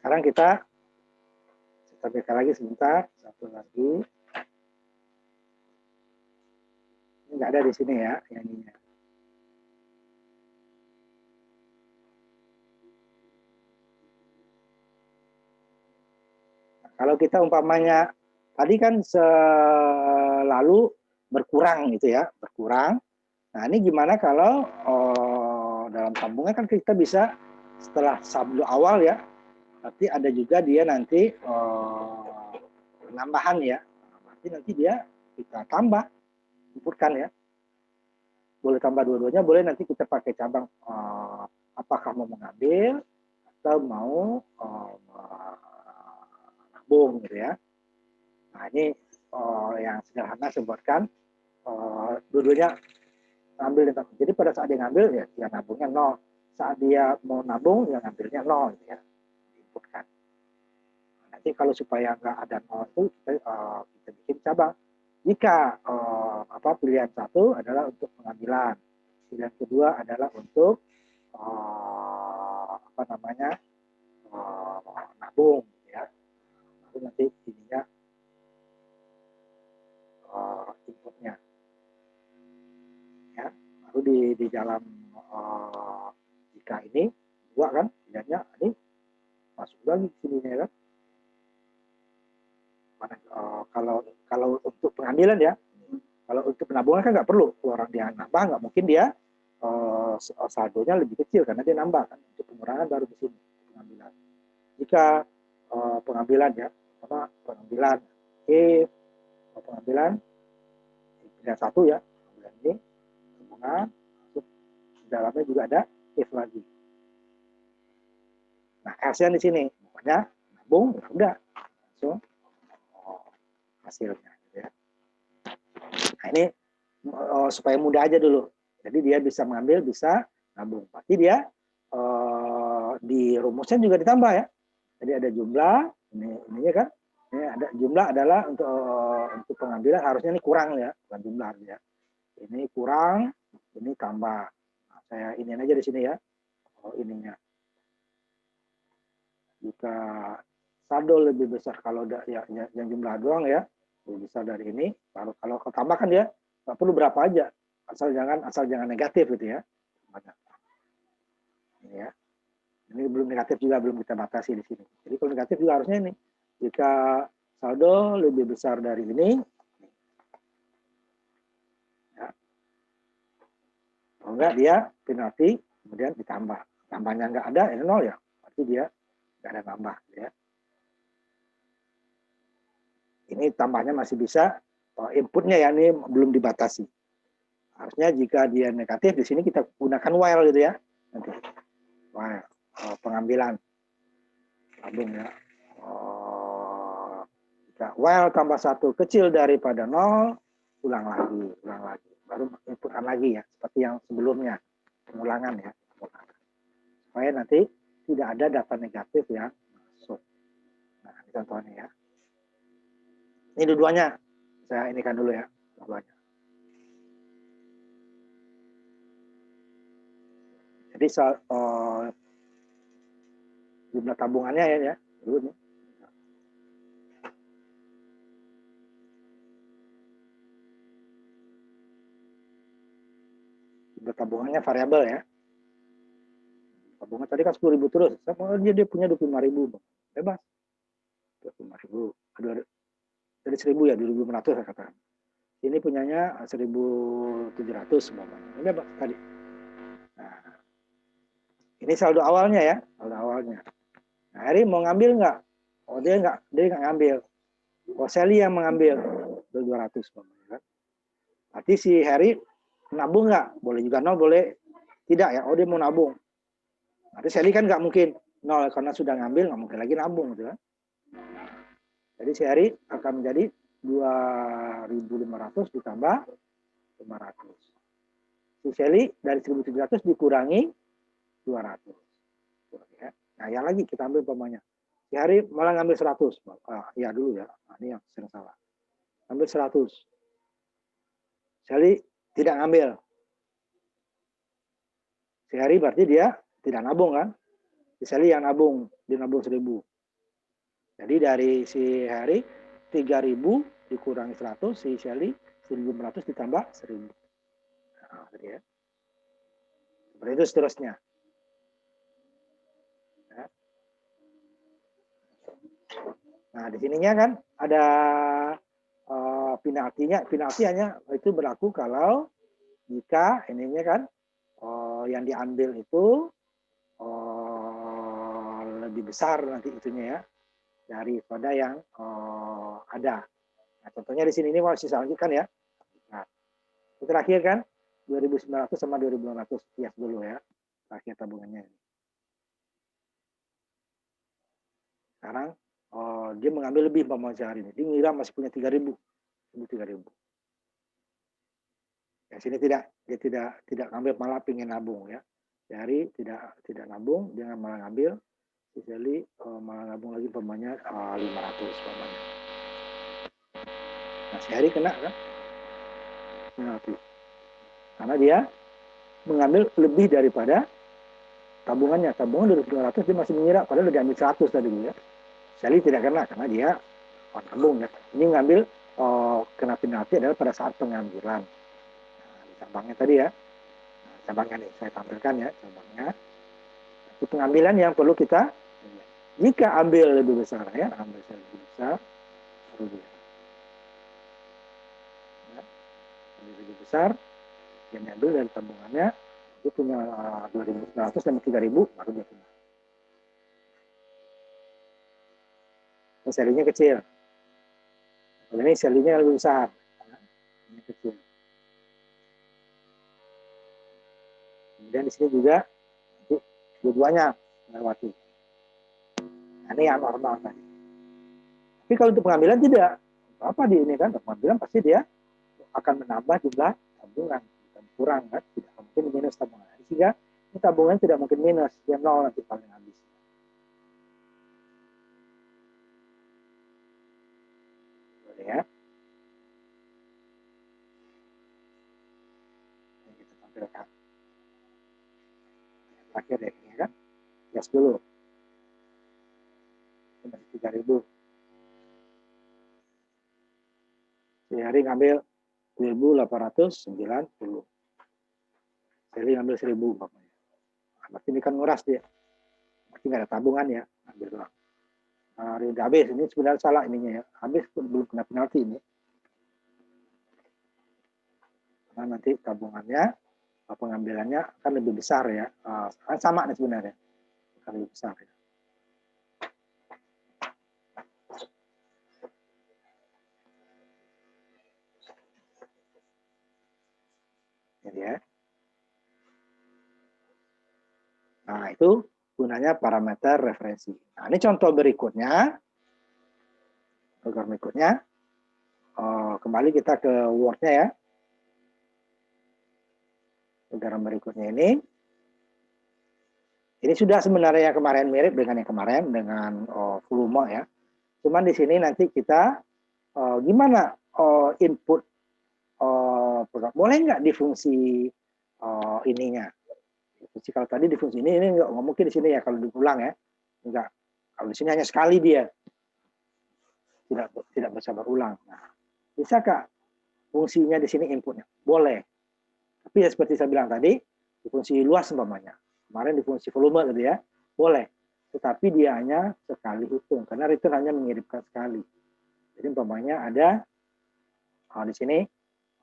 Sekarang kita tampilkan lagi sebentar, satu lagi. Ini nggak ada di sini ya, yang ini. Nah, kalau kita umpamanya tadi kan selalu berkurang gitu ya, berkurang. Nah ini gimana kalau dalam sambungan kan kita bisa setelah saldo awal ya, tapi ada juga dia nanti penambahan ya. Nanti dia kita tambah, inputkan ya. Boleh tambah dua-duanya, boleh nanti kita pakai cabang apakah mau mengambil atau mau nabung gitu ya. Nah ini yang sederhana saya buatkan dua-duanya ngambil dan tabung. Jadi pada saat dia ngambil ya dia nabungnya 0. Saat dia mau nabung ya ngambilnya 0 gitu ya. Inputkan. Nanti kalau supaya nggak ada 0 itu kita bikin cabang. Jika pilihan satu adalah untuk pengambilan, pilihan kedua adalah untuk nabung gitu ya. Lalu nanti ininya inputnya ya. Lalu di dalam jika ini dua kan pilihannya ini masuk lagi ke sini kan. Kalau untuk pengambilan ya, kalau untuk penabungan kan nggak perlu, orang dia nambah nggak mungkin dia saldonya lebih kecil karena dia nambah kan. Untuk pengurangan baru di sini pengambilan. Jika pengambilan ya, sama pengambilan pengambilan pilihan satu ya, pengambilan ini tabungan, masuk di dalamnya juga ada if lagi. Nah, else di sini, pokoknya nabung ya udah langsung hasilnya gitu ya. Nah, ini supaya mudah aja dulu. Jadi dia bisa mengambil, bisa nabung. Pasti dia di rumusnya juga ditambah ya. Jadi ada jumlah, ininya kan. Ini ada jumlah adalah untuk pengambilan harusnya ini kurang ya, bukan jumlah ya. Ini kurang, ini tambah. Nah, saya ini aja di sini ya. Ininya. Jika saldo lebih besar kalau yang jumlah doang ya, lebih besar dari ini. Kalau tambah kan dia nggak perlu berapa aja, asal jangan negatif gitu ya. Ini ya. Ini belum negatif juga, belum kita batasi di sini. Jadi kalau negatif juga harusnya ini. Jika saldo lebih besar dari ini, ya. Kalau enggak dia penalti, kemudian ditambah. Tambahnya enggak ada, ini 0 ya. Berarti dia enggak ada tambah. Ya. Ini tambahnya masih bisa, inputnya ya, ini belum dibatasi. Harusnya jika dia negatif, di sini kita gunakan while gitu ya. Nanti. While. Pengambilan tabung ya. While tambah 1 kecil daripada 0, ulang lagi. Baru inputkan lagi ya, seperti yang sebelumnya. Pengulangan ya. Supaya nanti tidak ada data negatif yang masuk. Nah, ini contohnya ya. Ini dua-duanya. Saya inikan dulu ya, dua-duanya. Jadi jumlah tabungannya ya dulu nih. Jumlah tabungannya variabel ya. Tabungan tadi kan 10.000 terus. Sama dia punya 25.000. Bebas. 25.000. Dari 1.000 ya, 2.500 saya katakan. Ini punyanya 1.700 semuanya. Ini bebas tadi. Nah, ini saldo awalnya ya, saldo awalnya. Nah, Heri mau ngambil nggak? Oh, dia nggak ngambil. Oh, Sally yang mengambil 200 kan. Berarti si Heri nabung nggak? Boleh juga 0, boleh tidak ya. Oh, dia mau nabung. Nanti Sally kan nggak mungkin 0 karena sudah ngambil, nggak mungkin lagi nabung gitu kan. Jadi si Heri akan menjadi 2.500 ditambah 500. Si Sally dari 1.700 dikurangi 200. Ya. Nah, yang lagi kita ambil umpamanya. Si Hari malah ngambil 100. Ya dulu ya. Nah, ini yang sering salah. Ambil 100. Sally tidak ngambil. Si Hari berarti dia tidak nabung kan. Si Sally yang nabung. Dia nabung 1.000. Jadi dari si Harry 3.000 dikurangi 100, si Shelly 1.500 ditambah 1.000. Nah, ya. Seperti itu seterusnya. Ya. Nah, di sininya kan ada penaltinya. Penalti hanya itu berlaku kalau jika ininya kan yang diambil itu lebih besar nanti itunya ya daripada yang ada. Nah, contohnya di sini ini mau saya lanjutkan ya. Nah, itu terakhir kan 2.900 sama 2.600 hias dulu ya. Terakhir tabungannya. Sekarang dia mengambil lebih umpamanya sehari ini. Dia ngira masih punya 3.000. 3.000. Ya sini dia tidak ngambil malah pingin nabung ya. Sehari tidak nabung, dia malah ngambil. Siseli malah nabung lagi umpamanya 500 umpamanya. Nah, sehari kena kan? Penalti. Karena dia mengambil lebih daripada tabungannya. Tabungan 2.200 dia masih mengira padahal udah ambil 100 tadi ya. Sehari tidak kena karena dia nabung ya. Ini ngambil kena penalti adalah pada saat pengambilan. Nah, di cabangnya tadi ya. Nah, cabangnya nih saya tampilkan ya cabangnya. Itu pengambilan yang perlu kita jika ambil lebih besar ya, ambil lebih besar baru dia. Ya, ambil lebih besar yang diambil dari tabungannya itu punya 2.900 dan 3.000 baru dia punya. Ini serinya kecil. Ini serinya lebih besar. Ya, ini kecil. Kemudian di sini juga dua-duanya melewati. Nah, ini yang normal tadi. Tapi kalau untuk pengambilan tidak. Apa di ini kan? Pengambilan pasti dia akan menambah jumlah tabungan. Bukan kurang kan? Tidak mungkin minus tabungan. Sehingga ini tabungan tidak mungkin minus. Dia nol nanti paling habis. Boleh ya? Ini kita tampilkan. Terakhir ya, ini kan? Gas dulu. Masih 3.000. Sehari ngambil 1.890. Sehari ngambil 1.000. Nah, berarti ini kan nguras dia. Berarti nggak ada tabungan ya. Ambil doang. Nah, udah habis. Ini sebenarnya salah ininya ya. Habis belum kena penalti ini. Karena nanti tabungannya, pengambilannya akan lebih besar ya. Kan sama nih sebenarnya. Akan lebih besar ya. Jadi ya. Nah, itu gunanya parameter referensi. Nah, ini contoh berikutnya. Program berikutnya. Kembali kita ke Word-nya ya. Program berikutnya ini. Ini sudah sebenarnya yang kemarin mirip dengan yang kemarin, dengan volume ya. Cuman di sini nanti kita gimana input program. Boleh nggak di fungsi ininya? Kalau tadi di fungsi ini nggak mungkin di sini ya kalau diulang ya. Enggak. Kalau di sini hanya sekali dia. Tidak bisa berulang. Nah, bisakah fungsinya di sini inputnya? Boleh. Tapi ya seperti saya bilang tadi, di fungsi luas umpamanya. Kemarin di fungsi volume tadi ya, boleh. Tetapi dia hanya sekali hitung karena return hanya mengirimkan sekali. Jadi umpamanya ada di sini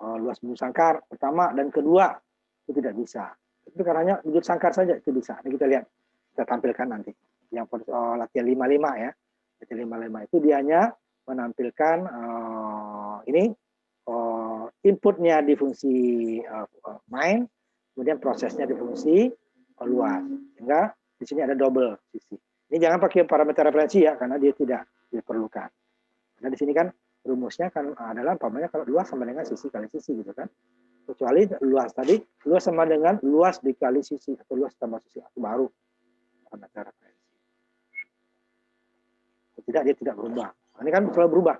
luas wujud sangkar pertama dan kedua itu tidak bisa. Tapi karena wujud sangkar saja itu bisa. Ini kita lihat, kita tampilkan nanti. Yang latihan 55 ya. Latihan 55 itu dia hanya menampilkan ini inputnya di fungsi main, kemudian prosesnya di fungsi luas. Sehingga di sini ada double sisi. Ini jangan pakai parameter referensi ya, karena dia tidak diperlukan. Karena di sini kan rumusnya kan adalah umpamanya kalau luas sama dengan sisi kali sisi gitu kan. Kecuali luas tadi, luas sama dengan luas dikali sisi atau luas tambah sisi itu baru parameter referensi. Tidak, dia tidak berubah. Ini kan selalu berubah.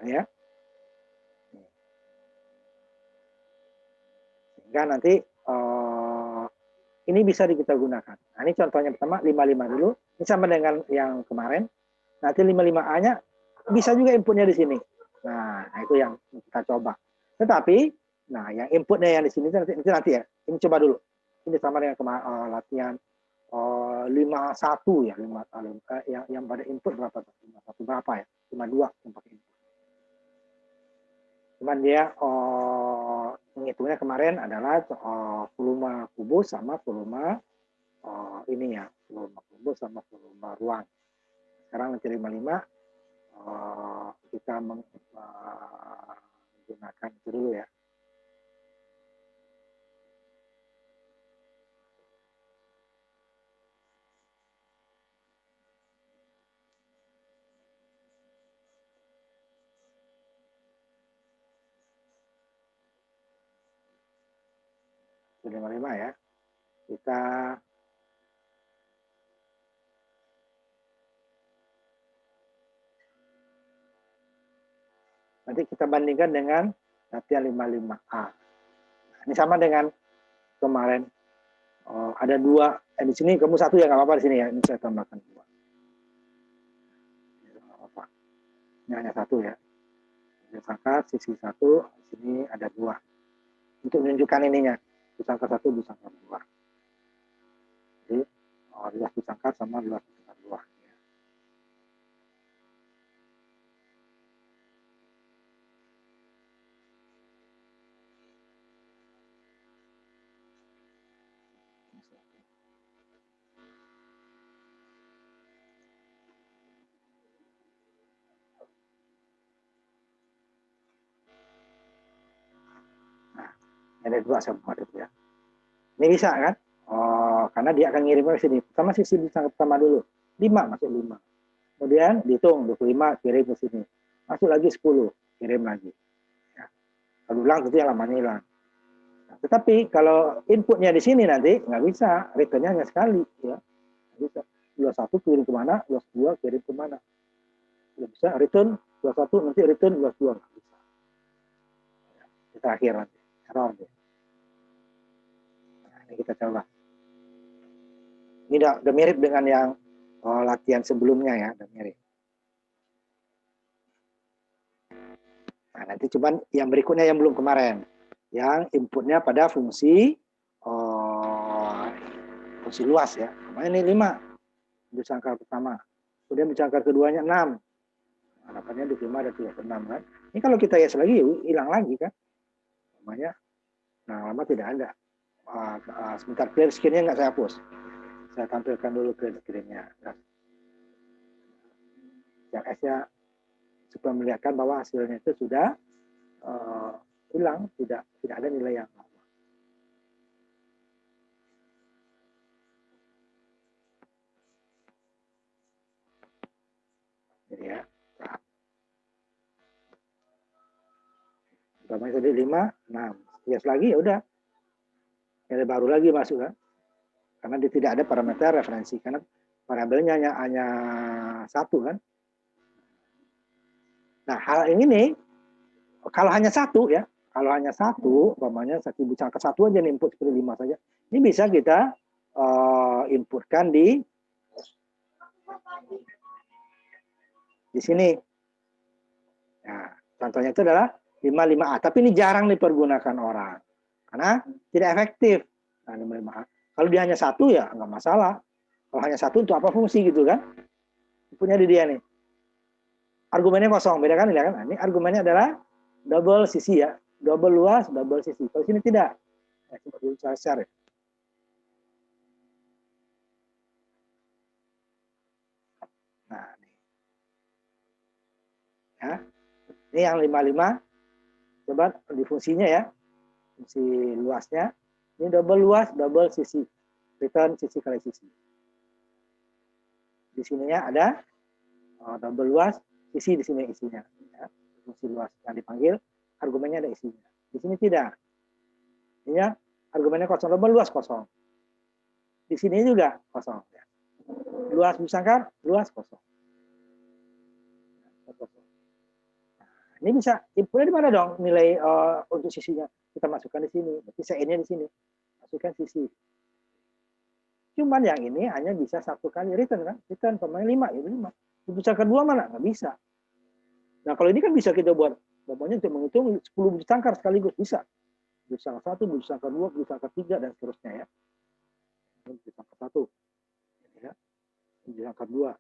Ya. Sehingga nanti ini bisa kita gunakan. Nah, ini contohnya pertama 55 dulu. Ini sama dengan yang kemarin. Nanti 55A-nya bisa juga inputnya di sini. Nah, itu yang kita coba. Tetapi, nah yang inputnya yang di sini nanti ya. Ini coba dulu. Ini sama dengan latihan 51 ya, yang pada input berapa? 51 berapa ya? 52 yang pakai input. Cuman dia menghitungnya kemarin adalah volume kubus sama volume ini ya, volume kubus sama volume ruang. Sekarang nanti 55 kita menggunakan itu dulu ya. Sudah 55 ya. Kita nanti kita bandingkan dengan latihan 55A. Nah, ini sama dengan kemarin. Ada 2. Di sini kamu 1 ya, nggak apa-apa di sini ya. Ini saya tambahkan 2. Apa? Ini hanya 1 ya. Busangkat sisi 1, di sini ada 2. Untuk menunjukkan ininya. Busangkat 1, busangkat 2. Jadi, luas busangkat sama luas busangkat 2. Ya. Ada 2 saya buat itu ya. Ini bisa kan? Karena dia akan ngirim ke sini. Pertama sisi busangkat pertama dulu. 5 masuk 5. Kemudian dihitung 25 kirim ke sini. Masuk lagi 10, kirim lagi. Ya. Kalau ulang tentu yang lamanya hilang. Nah, tetapi kalau inputnya di sini nanti nggak bisa, returnnya hanya sekali. Ya. Nggak bisa. Luas 1 kirim kemana, luas 2 kirim kemana. Nggak bisa return luas 1 nanti return luas 2. Nggak bisa. Ya. Kita akhir nanti. Error. Nah, ini kita coba. Ini udah mirip dengan yang latihan sebelumnya ya, udah mirip. Nah, nanti cuman yang berikutnya yang belum kemarin, yang inputnya pada fungsi luas ya. Kemarin ini 5 busangkat pertama, kemudian busangkat keduanya 6. Harapannya di 5 ada 36 kan. Ini kalau kita hias lagi hilang lagi kan, namanya. Nah, lama tidak ada. Sebentar, clear screen-nya nggak saya hapus. Saya tampilkan dulu clear screen-nya. Yang S-nya supaya melihatkan bahwa hasilnya itu sudah hilang, tidak ada nilai yang lama. Jadi ya, umpamanya tadi 5, 6. Hias lagi ya udah. Nilai baru lagi masuk kan. Karena dia tidak ada parameter referensi karena variabelnya hanya 1 kan. Nah, hal ini kalau hanya 1 ya, kalau hanya 1, umpamanya 1 busangkat 1 aja nih input seperti 5 saja. Ini bisa kita inputkan di sini. Nah, contohnya itu adalah 55A, tapi ini jarang dipergunakan orang karena tidak efektif. Nah, 55A. Kalau dia hanya 1 ya nggak masalah. Kalau hanya 1 untuk apa fungsi gitu kan? Inputnya di dia nih. Argumennya kosong, beda kan? Nah, ini argumennya adalah double sisi ya, double luas, double sisi. Kalau sini tidak. Nah, coba dulu saya share ya. Nah, nih. Ya. Ini yang 55. Coba di fungsinya ya. Fungsi luasnya. Ini double luas, double sisi. Return sisi kali sisi. Di sininya ada double luas, sisi di sini isinya. Ya. Fungsi luas yang dipanggil, argumennya ada isinya. Di sini tidak. Ini argumennya kosong, double luas kosong. Di sini juga kosong. Ya. Luas busangkat, luas kosong. Nah, ini bisa inputnya di mana dong nilai untuk sisinya? Kita masukkan di sini. Berarti CN-nya di sini. Masukkan sisi. Cuman yang ini hanya bisa satu kali return kan, return pemain 5 ya 5. Bujur sangkar 2 mana? Nggak bisa. Nah kalau ini kan bisa kita buat, pokoknya untuk menghitung 10 bujur sangkar sekaligus bisa. Bujur sangkar 1, bujur sangkar 2, bujur sangkar 3 dan seterusnya ya. Bujur sangkar 1, ya. Bujur sangkar 2.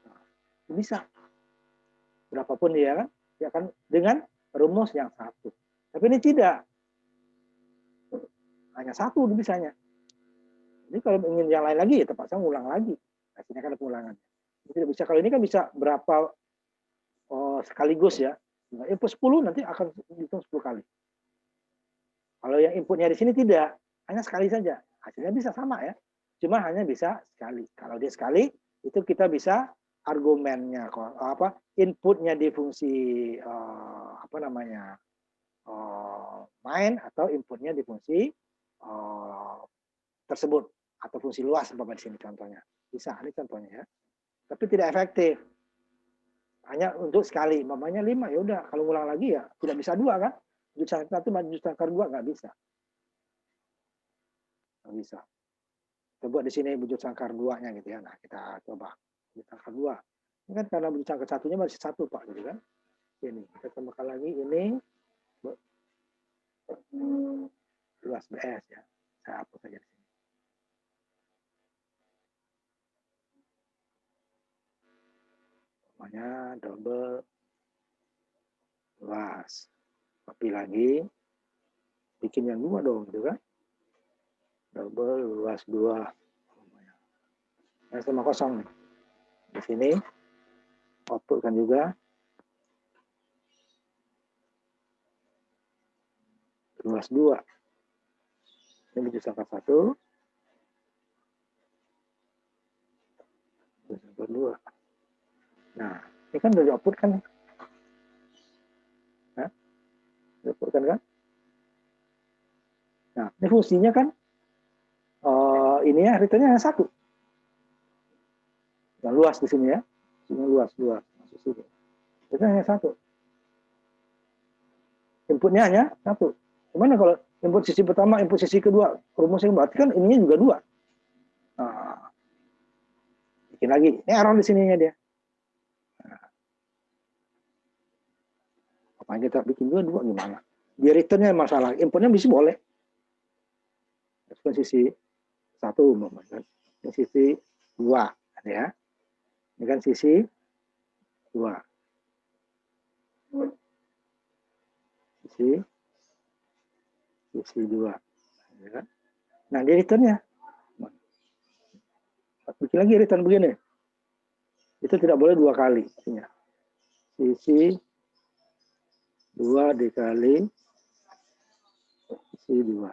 Nah, bisa. Berapapun dia kan, ya kan dengan rumus yang satu. Tapi ini tidak. Hanya satu bisanya. Jadi kalau ingin yang lain lagi ya terpaksa ngulang lagi. Hasilnya kan ada pengulangan. Tidak bisa. Kalau ini kan bisa berapa sekaligus ya. Nah, input 10 nanti akan dihitung 10 kali. Kalau yang inputnya di sini tidak, hanya sekali saja. Hasilnya bisa sama ya. Cuma hanya bisa sekali. Kalau dia sekali, itu kita bisa argumennya inputnya di fungsi main atau inputnya di fungsi tersebut atau fungsi luas di sini contohnya. Bisa, ini contohnya ya. Tapi tidak efektif. Hanya untuk sekali, mamanya 5 ya udah, kalau ulang lagi ya tidak bisa 2 kan? Bujur sangkar 1 bujur sangkar 2 nggak bisa. Nggak bisa. Kita buat di sini bujur sangkar 2-nya gitu ya. Nah, kita coba bujur sangkar 2. Ini kan karena bujur sangkar 1-nya masih 1 Pak gitu kan. Ini kita tambahkan lagi ini luas BS ya. Saya hapus saja di sini. Namanya double luas. Copy lagi. Bikin yang 2 dong gitu kan. Double luas 2. Yang sama kosong nih. Di sini outputkan juga luas 2. Ini bujur sangkar 1. Bujur sangkar 2. Nah, ini kan udah di output kan? Nah, di output kan? Nah, ini fungsinya kan ini ya returnnya hanya 1. Yang luas di sini ya. Sini luas masuk sini. Itu hanya 1. Inputnya hanya 1. Gimana kalau input sisi pertama, input sisi kedua, rumusnya berarti kan ininya juga 2. Nah, bikin lagi. Ini error di sininya dia. Nah, apa kita bikin juga 2 gimana? Dia returnnya masalah. Inputnya bisa boleh. Itu sisi 1 kan. Ini sisi 2 ya. Ini kan sisi 2. Sisi 2. Ya. Nah, di returnnya. Bikin lagi return begini. Itu tidak boleh 2 kali. Sisi 2 dikali sisi 2.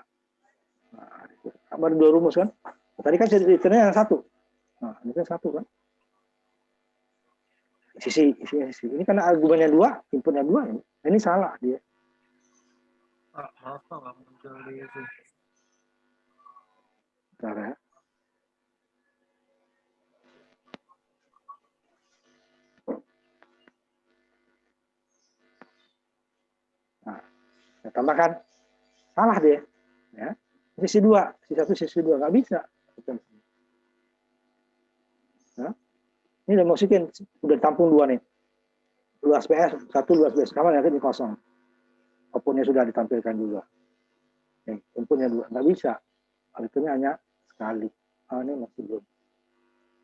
Nah, baru 2 rumus kan. Tadi kan returnnya yang 1. Nah, ini kan 1 kan. Sisi. Ini karena argumennya 2, inputnya 2. Ini salah dia. Maaf Pak, nggak muncul di itu. Bentar ya. Nah, saya tambahkan. Salah dia. Ya. Sisi 2. Sisi 1, sisi 2. Nggak bisa. Nah, ini udah masukin. Udah tampung 2 nih. Luas PS, 1 luas PS. Kamar nanti ini kosong. Outputnya sudah ditampilkan juga. Nih, inputnya 2. Nggak bisa. Outputnya hanya sekali. Ini masih belum.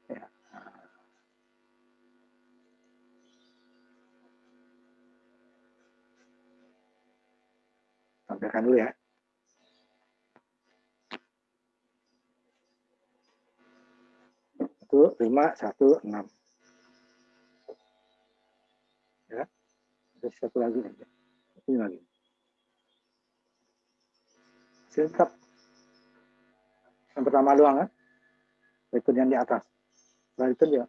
Ya. Tampilkan dulu ya. Itu 5, 1, 6. Ya. Terus satu lagi. Ini lagi. Tetap yang pertama doang kan. Return yang di atas. Setelah itu dia.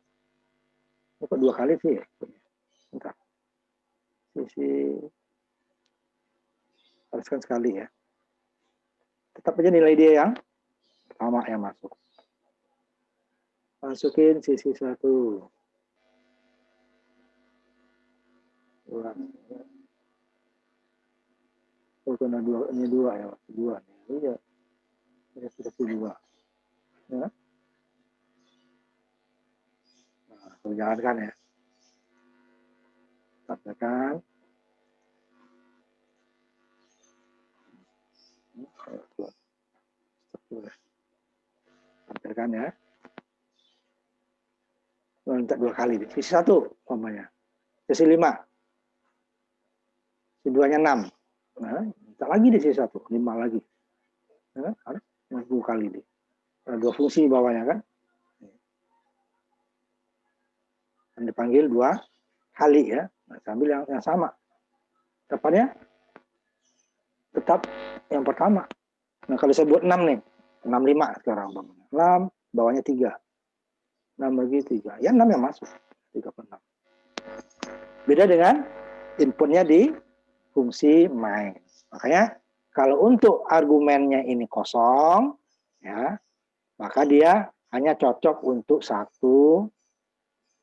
Ini kok 2 kali sih ya. Bentar. Sisi. Haruskan sekali ya. Tetap aja nilai dia yang pertama yang masuk. Masukin sisi 1. 2. Oh, karena 2, ini 2 ya. 2. Iya. Ini sisi 2. Ya. Nah, jalankan ya. Tampilkan. Tampilkan ya. Minta 2 kali. Sisi 1 umpamanya. Sisi 5. Sisi 2-nya 6. Nah, minta lagi di sisi 1. 5 lagi. Nah, ada 10 kali deh. Ada 2 fungsi bawahnya kan. Dan dipanggil 2 kali ya. Nah, sambil yang sama. Depannya tetap yang pertama. Nah, kalau saya buat 6 nih. 65 sekarang. 6, bawahnya 3. 6 lagi 3. Ya 6 yang masuk. 3 per 6. Beda dengan inputnya di fungsi main. Makanya kalau untuk argumennya ini kosong, ya, maka dia hanya cocok untuk 1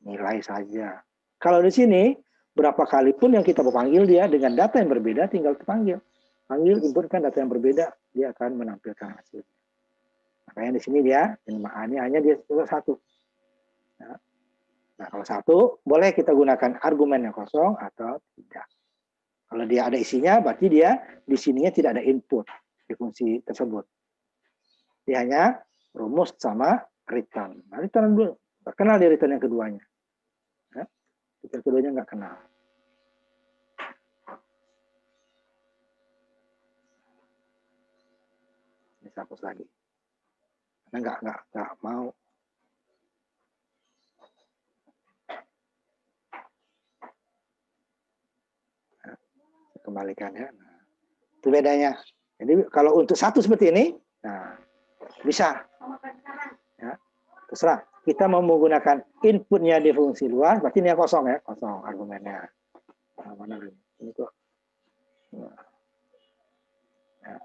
nilai saja. Kalau di sini, berapa kali pun yang kita panggil dia dengan data yang berbeda, tinggal dipanggil. Panggil, inputkan data yang berbeda, dia akan menampilkan hasilnya. Makanya di sini dia, ini hanya dia 1. Ya. Nah, kalau 1, boleh kita gunakan argumen yang kosong atau tidak. Kalau dia ada isinya, berarti dia di sininya tidak ada input di fungsi tersebut. Dia hanya rumus sama return. Nah, return dulu. Nggak kenal di return yang keduanya. Ya. Return keduanya nggak kenal. Ini saya hapus lagi. Karena nggak mau. Kembalikan ya. Nah, itu bedanya. Jadi kalau untuk 1 seperti ini, nah bisa. Ya, terserah. Kita mau menggunakan inputnya di fungsi luas, berarti ini kosong ya, kosong argumennya. Nah, mana ini? Ini kok. Nah. Ya.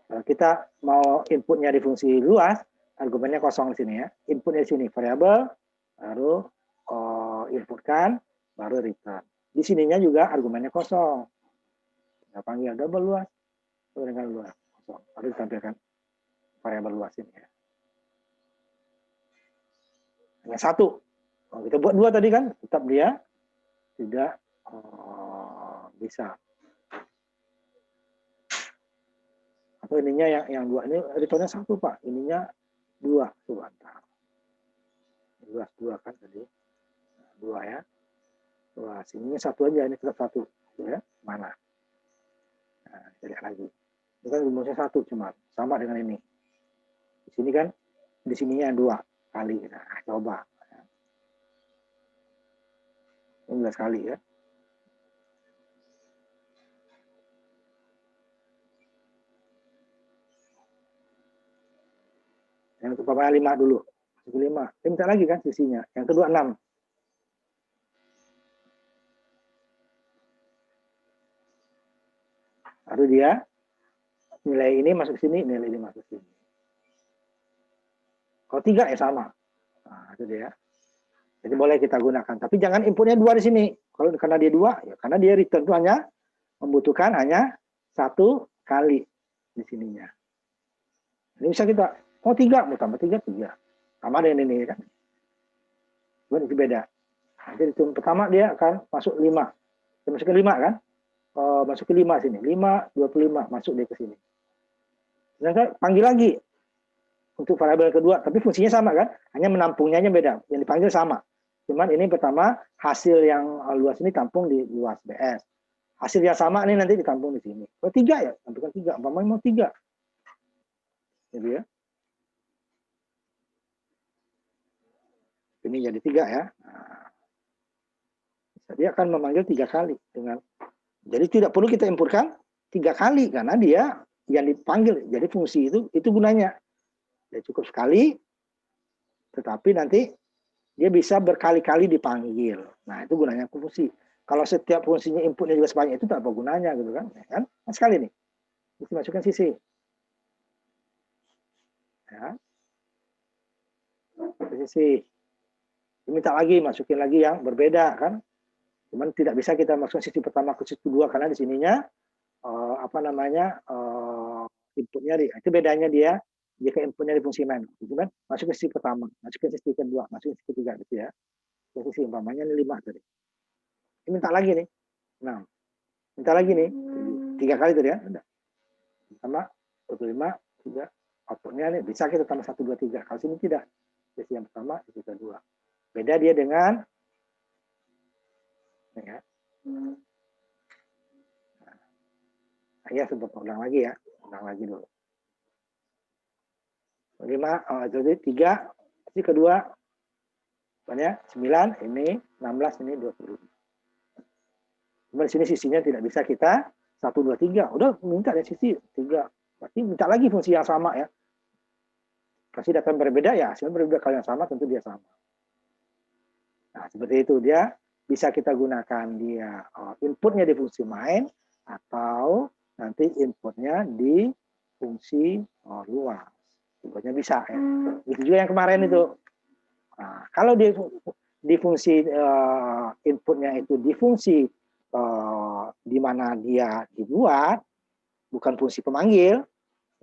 Kalau kita mau inputnya di fungsi luas, argumennya kosong di sini ya. Inputnya di sini variabel, baru inputkan, baru return. Di sininya juga argumennya kosong. Kita panggil double luas, dengan luas kosong. Baru ditampilkan variabel luas ini ya. Hanya 1. Kalau kita buat 2 tadi kan, tetap dia tidak bisa. Atau ininya yang 2 ini returnnya 1 Pak, ininya 2 tuh antara. 2 kan tadi. 2 ya. 2 sininya 1 aja, ini tetap 1 ya. Mana? Nah, kita lihat lagi. Ini kan rumusnya 1 cuma sama dengan ini. Di sini kan di sininya 2 kali. Nah, coba. 11 kali ya. Yang pertama 5 dulu. 5. Dia minta lagi kan sisinya. Yang kedua 6. Baru dia nilai ini masuk sini, nilai ini masuk sini. Kalau 3 ya sama. Nah, itu dia. Jadi boleh kita gunakan. Tapi jangan inputnya 2 di sini. Kalau karena dia 2, ya karena dia return itu hanya membutuhkan hanya 1 kali di sininya. Ini bisa kita, 3, mau tambah 3, 3. Sama dengan ini kan. Cuma itu beda. Nanti hitung pertama dia akan masuk 5. Dia masuk ke 5 kan. Masuk ke 5 sini. 5, 25. Masuk dia ke sini. Dan panggil lagi. Untuk variabel kedua. Tapi fungsinya sama kan. Hanya menampungnya beda. Yang dipanggil sama. Cuman ini pertama hasil yang luas ini tampung di luas BS. Hasil yang sama ini nanti ditampung di sini. Kalau 3 ya, tampilkan 3. Umpamanya mau 3. Jadi ya. Ini jadi 3 ya. Nah, dia akan memanggil 3 kali dengan. Jadi tidak perlu kita inputkan 3 kali karena dia yang dipanggil. Jadi fungsi itu gunanya. Dia cukup sekali, tetapi nanti dia bisa berkali-kali dipanggil. Nah, itu gunanya fungsi. Kalau setiap fungsinya inputnya juga sebanyak itu, tak apa gunanya gitu kan? Ya kan? Nah, sekali nih, mesti masukkan sisi. Ya. Sisi. Diminta lagi, masukin lagi yang berbeda kan? Cuman tidak bisa kita masukkan sisi pertama ke sisi kedua karena di sininya inputnya itu bedanya dia jika inputnya di fungsi main, gitu kan? Masuk ke sisi pertama, masuk ke sisi kedua, masuk ke sisi ketiga gitu ya. Posisi umpamanya ini 5 tadi. Ini minta lagi nih. 6. Minta lagi nih. 3 kali tadi ya. Udah. Sama 25, 3. Outputnya nih bisa kita tambah 1, 2, 3. Kalau sini tidak. Sisi yang pertama, sisi kedua. Beda dia dengan ya. Saya sebut ulang lagi ya. Ulang lagi dulu. 5, jadi 3, sisi kedua, banyak 9, ini 16, ini 20. Cuma di sini sisinya tidak bisa kita 1, 2, 3. Udah minta dari sisi 3. Berarti minta lagi fungsi yang sama ya. Kasih data yang berbeda ya, hasilnya berbeda. Kalau yang sama tentu dia sama. Nah, seperti itu dia bisa kita gunakan dia inputnya di fungsi main atau nanti inputnya di fungsi luas. Inputnya bisa ya. Itu juga yang kemarin itu. Nah, kalau di fungsi inputnya itu di fungsi di mana dia dibuat, bukan fungsi pemanggil,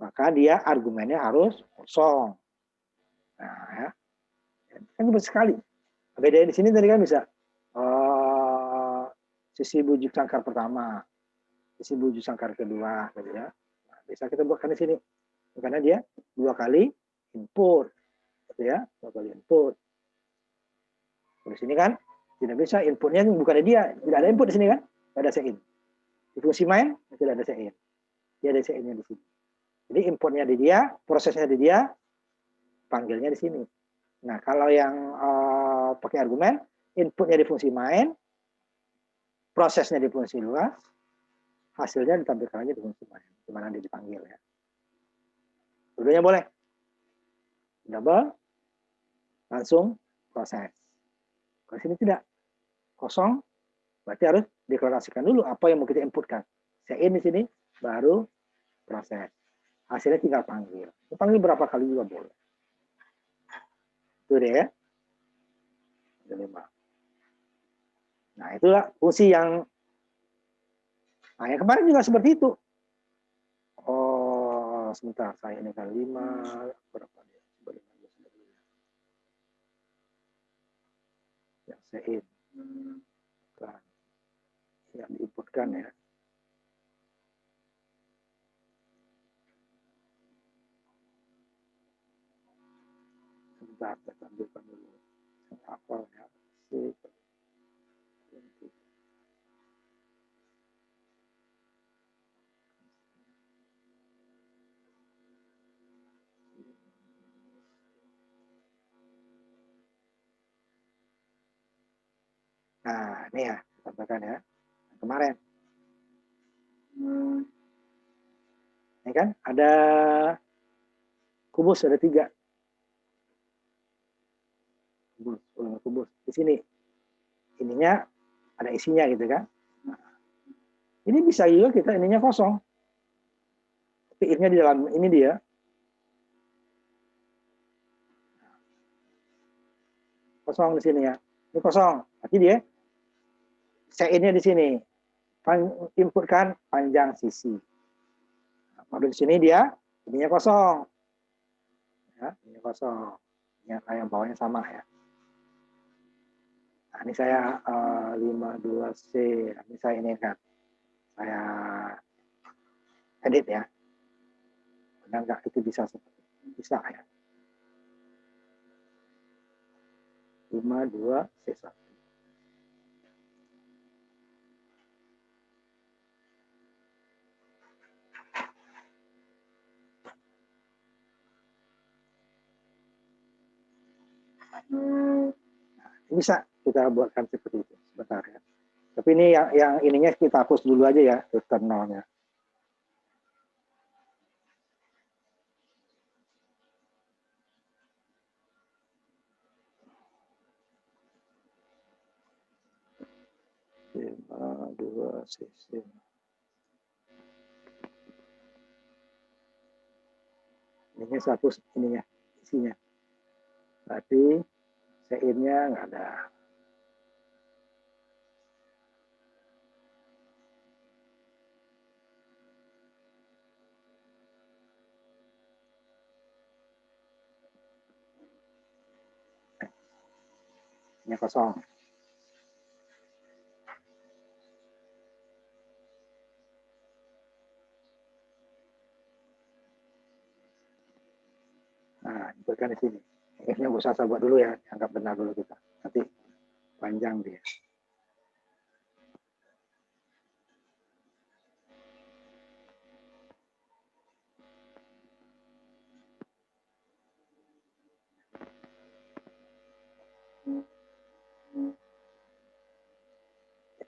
maka dia argumennya harus kosong. Nah, ya. Kan cepat sekali. Beda di sini tadi kan bisa sisi bujuk sangkar pertama, sisi bujuk sangkar kedua, gitu ya. Nah, bisa kita buatkan di sini karena dia 2 kali input, gitu ya, 2 kali input. Di sini kan tidak bisa inputnya bukan ada dia, tidak ada input di sini kan, tidak ada sein. Di fungsi main tidak ada sein, dia ada seinnya di sini. Jadi inputnya di dia, prosesnya di dia, panggilnya di sini. Nah, kalau yang pakai argumen, inputnya di fungsi main, prosesnya di fungsi luas, hasilnya ditampilkan lagi di fungsi main, di mana dia dipanggil ya. Dulunya boleh. Double, langsung proses. Kalau sini tidak, kosong, berarti harus deklarasikan dulu apa yang mau kita inputkan. Sein di sini, baru proses. Hasilnya tinggal panggil. Panggil berapa kali juga boleh. Itu deh ya. 5. Nah, itulah fungsi yang yang kemarin juga seperti itu. Oh, sebentar, saya ini kan 5 berapa dia? Yang sein. Kan. Yang diinputkan ya. Sebentar, saya tampilkan dulu. Apa ya? Nah, ini ya, tambahkan ya. Kemarin. Ini kan ada kubus, ada 3. Kubus. Di sini. Ininya ada isinya gitu kan. Nah, ini bisa juga kita ininya kosong. Tapi ininya di dalam ini dia. Kosong di sini ya. Ini kosong. Berarti dia sein-nya di sini. Inputkan panjang sisi. Nah, baru di sini dia ininya kosong. Ya, ini kosong. Ini yang bawahnya sama ya. Nah, ini saya 52C. Ini saya ini kan. Saya edit ya. Benar nggak itu bisa seperti itu? Bisa ya. 52C1. Bisa kita buatkan seperti itu sebentar ya. Tapi ini yang ininya kita hapus dulu aja ya, externalnya. Dua sisi. Ini saya hapus ininya, isinya. Berarti sein-nya nggak ada. Ini kosong. Nah, inputkan di sini. Ini nggak usah saya buat dulu ya, anggap benar dulu kita. Nanti panjang dia.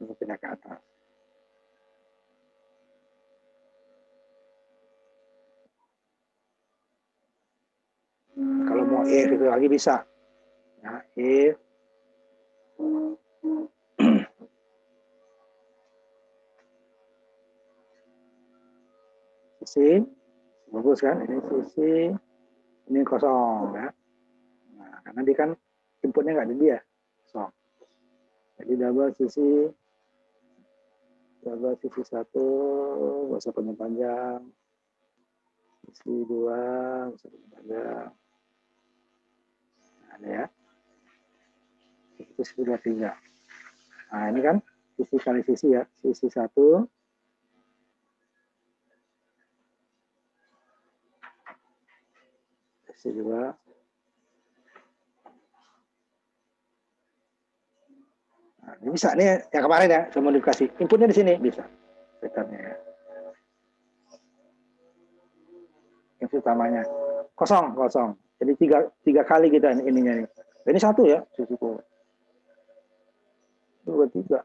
Ini pindah ke atas. Kalau mau if itu lagi bisa. Nah, if sisi bagus kan? Ini sisi, ini kosong ya. Nah, karena dia kan inputnya nggak ada dia, kosong. Jadi double sisi satu, nggak usah panjang-panjang. Sisi dua, nggak usah panjang. Nah, ini ya. Sisi dua tiga. Nah, ini kan sisi kali sisi ya. Sisi satu. Sisi dua. Nah, ini bisa nih yang kemarin ya, saya modifikasi. Inputnya di sini bisa. Vektornya ya. Input utamanya kosong. Jadi tiga kali kita ininya nih. Ini satu ya, cukup. Dua tiga.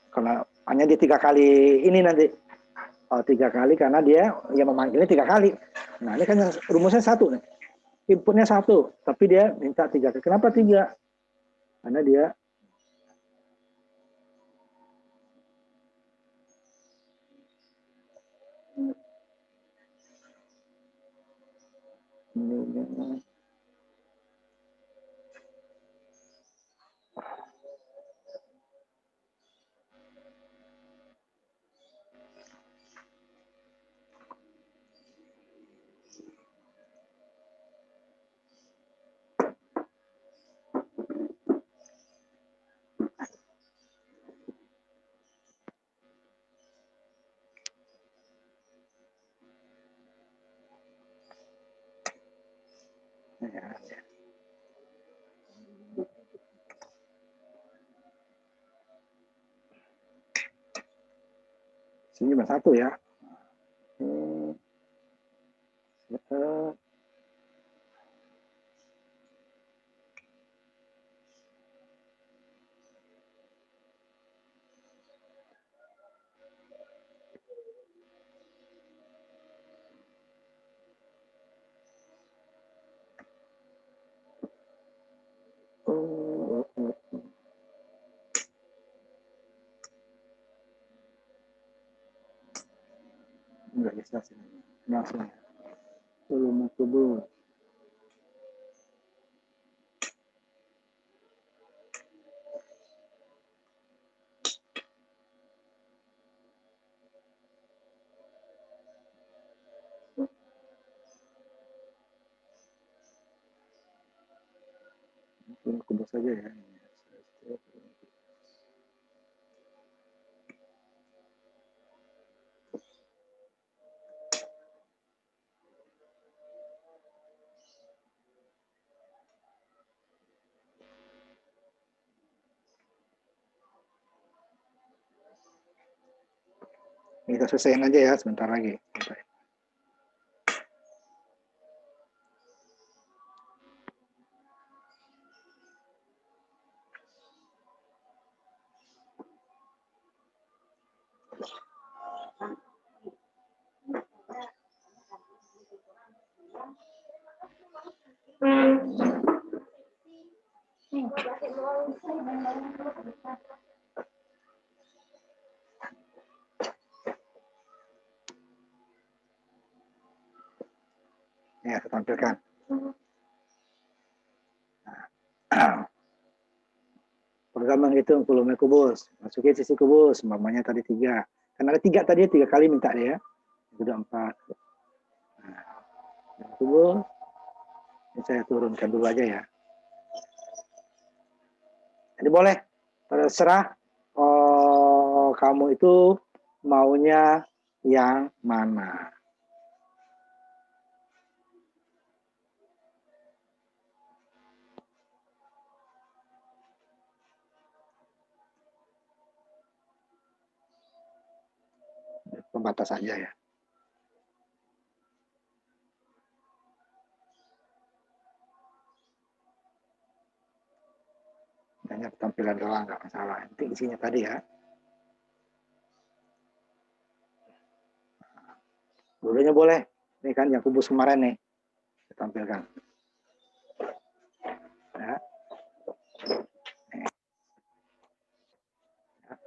Karena hanya di tiga kali ini nanti. Oh, tiga kali karena dia yang memanggilnya tiga kali. Nah, ini kan rumusnya satu nih. Inputnya satu, tapi dia minta tiga. Kenapa tiga? Karena dia ini. Sini cuma satu ya. Enggak bisa sih. Langsung. Belum tubuh. Kubus saja ya. Kita selesaiin aja ya sebentar lagi. Ya, saya tampilkan. Program menghitung volume kubus. Masukin sisi kubus, umpamanya tadi 3. Kan ada 3 tadi, 3 kali minta dia. Sudah 4. Kubus. Ini saya turunkan dulu aja ya. Jadi boleh, terserah kamu itu maunya yang mana. Pembatas saja ya. Hanya tampilan doang, nggak masalah. Nanti isinya tadi ya. Dulunya boleh. Ini kan yang kubus kemarin nih. Saya tampilkan. Ya.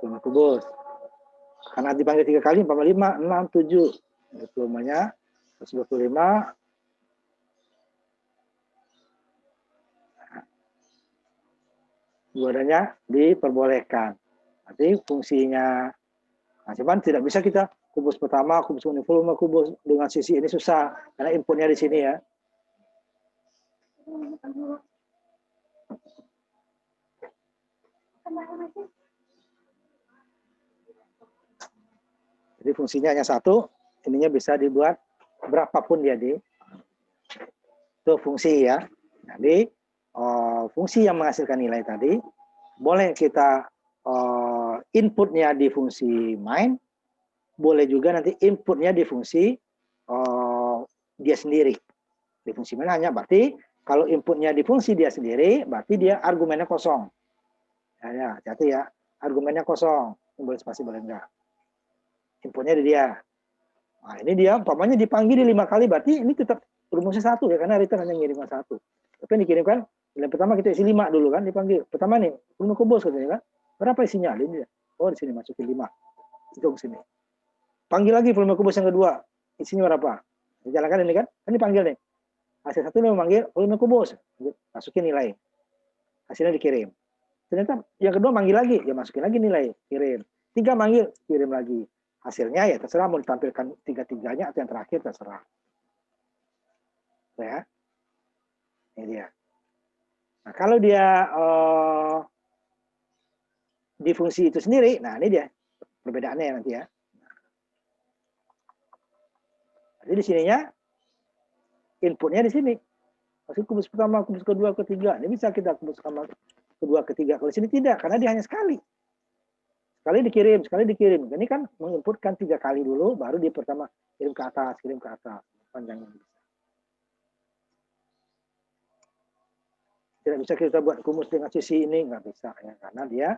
Ya, kubus. Karena dipanggil 3 kali, 4, 5, 6, 7. Itu namanya 125. Guadanya diperbolehkan. Nanti fungsinya, nah, cuman tidak bisa kita kubus pertama, kubus uniforme, kubus dengan sisi ini susah karena inputnya di sini ya. Jadi fungsinya hanya satu, ininya bisa dibuat berapapun jadi. Itu fungsi ya. Jadi fungsi yang menghasilkan nilai tadi boleh kita inputnya di fungsi main, boleh juga nanti inputnya di fungsi dia sendiri. Di fungsi main hanya berarti kalau inputnya di fungsi dia sendiri, berarti dia argumennya kosong. Ya, hati-hati ya, argumennya kosong. Boleh spasi, boleh enggak. Inputnya di dia. Nah, ini dia, umpamanya dipanggil 5 kali, berarti ini tetap rumusnya 1 ya, karena return hanya ngirimkan 1. Tapi yang dikirimkan, yang pertama kita isi 5 dulu kan, dipanggil. Pertama nih, volume kubus katanya kan. Berapa isinya? Ini dia. Oh, di sini masukin 5. Itu ke sini. Panggil lagi volume kubus yang kedua. Isinya berapa? Dijalankan ini kan. Ini panggil nih. Hasil 1 ini memanggil volume kubus. Masukin nilai. Hasilnya dikirim. Ternyata yang kedua manggil lagi, ya masukin lagi nilai, kirim. 3 manggil, kirim lagi. Hasilnya ya terserah mau ditampilkan 3-3-nya atau yang terakhir terserah. Ya. Ini dia. Nah, kalau dia di fungsi itu sendiri, nah ini dia perbedaannya nanti ya. Jadi di sininya inputnya di sini. Maksud kubus pertama, kubus kedua, ketiga. Ini bisa kita kubus pertama, kedua, ketiga. Kalau di sini tidak, karena dia hanya sekali. Sekali dikirim, sekali dikirim. Ini kan menginputkan 3 kali dulu, baru di pertama kirim ke atas, panjangnya bisa. Tidak bisa kita buat kumus dengan sisi ini, nggak bisa ya, karena dia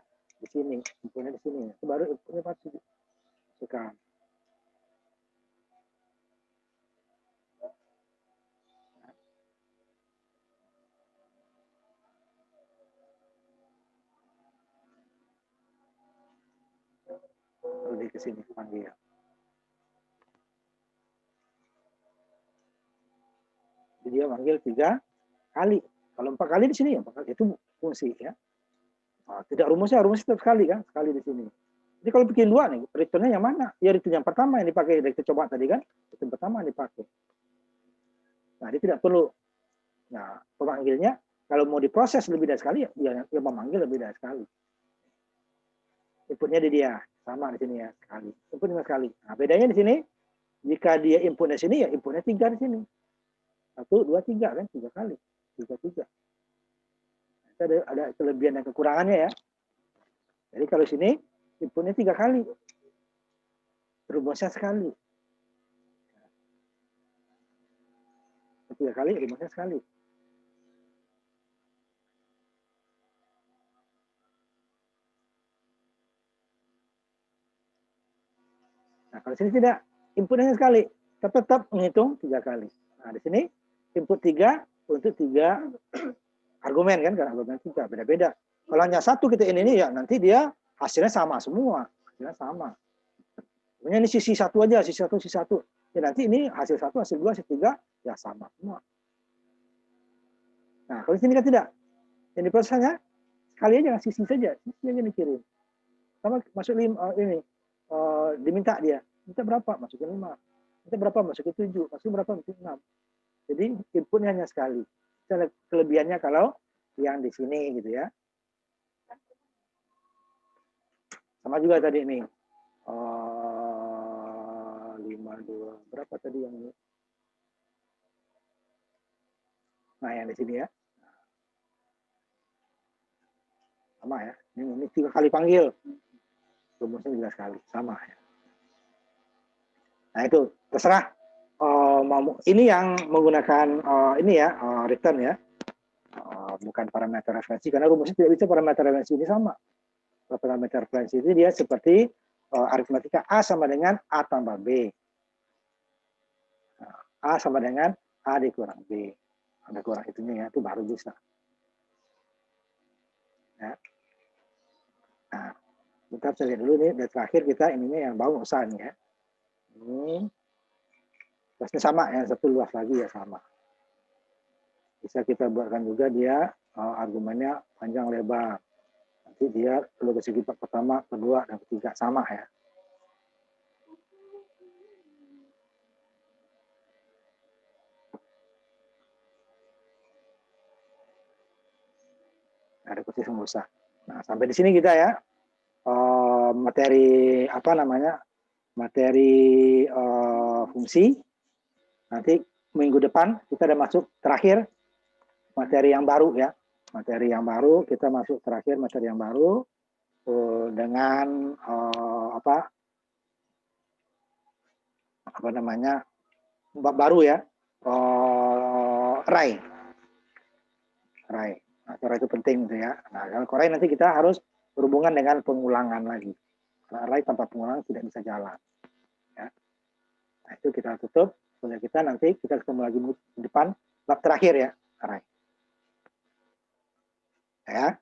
di sini, inputnya di sini. Itu baru inputnya pasti masukkan. Baru di kesini panggil. Jadi dia manggil 3 kali. Kalau 4 kali di sini ya, itu fungsi ya. Nah, tidak rumusnya tetap sekali kan, sekali di sini. Jadi kalau bikin 2 nih, returnnya yang mana? Ya return yang pertama yang dipakai, kita coba tadi kan, return pertama yang dipakai. Nah, dia tidak perlu. Nah, pemanggilnya kalau mau diproses lebih dari sekali, ya memanggil lebih dari sekali. Inputnya di dia, sama di sini ya, sekali. Inputnya sekali. Nah, bedanya di sini, jika dia inputnya sini, ya inputnya 3 di sini. 1, 2, 3 kan, 3 kali. 3. Ada kelebihan dan kekurangannya ya. Jadi kalau sini inputnya 3 kali, rumusnya sekali. 3 kali, rumusnya sekali. Nah kalau sini tidak, inputnya sekali, tetap menghitung 3 kali. Nah di sini input 3 untuk 3 argumen kan, karena argumen 3 beda-beda. Kalau hanya 1 kita ini ya nanti dia hasilnya sama semua, hasilnya sama. Pokoknya ini sisi 1 aja, sisi 1, sisi 1. Ya nanti ini hasil 1, hasil 2, hasil 3 ya sama semua. Nah kalau di sini kan tidak. Yang diprosesnya sekali aja sisi saja, sisi aja dikirim. Sama masuk ini diminta dia, minta berapa? Masukin 5. Minta berapa? Masukin 7. Masukin berapa? Masukin 6. Jadi inputnya hanya sekali. Kelebihannya kalau yang di sini gitu ya. Sama juga tadi nih. 52 berapa tadi yang ini? Nah, yang di sini ya. Sama ya. Ini 3 kali panggil. Rumusnya juga sekali. Sama ya. Nah, itu terserah. Ini yang menggunakan ini ya, return ya. Bukan parameter referensi. Karena rumusnya tidak bisa parameter referensi ini sama. Parameter referensi ini dia seperti aritmatika A sama dengan A tambah B. A sama dengan A dikurang B. Ada kurang itunya ya, itu baru bisa. Ya. Nah, kita bisa lihat dulu nih, dan terakhir kita ininya yang bawah usah nih ya. Ini luasnya sama, yang satu luas lagi ya sama. Bisa kita buatkan juga dia argumennya panjang lebar. Nanti dia dari segi pertama, kedua, dan ketiga sama ya. Ada kursi sembusa. Nah, sampai di sini kita ya materi apa namanya materi fungsi. Nanti minggu depan kita udah masuk terakhir materi yang baru ya. Materi yang baru kita masuk terakhir materi yang baru dengan apa namanya baru ya array. Nah, array itu penting gitu ya. Nah, kalau array nanti kita harus berhubungan dengan pengulangan lagi. Karena array tanpa pengulangan tidak bisa jalan. Ya. Nah, itu kita tutup. Kemudian kita nanti kita ketemu lagi di depan bab terakhir ya, array. Ya.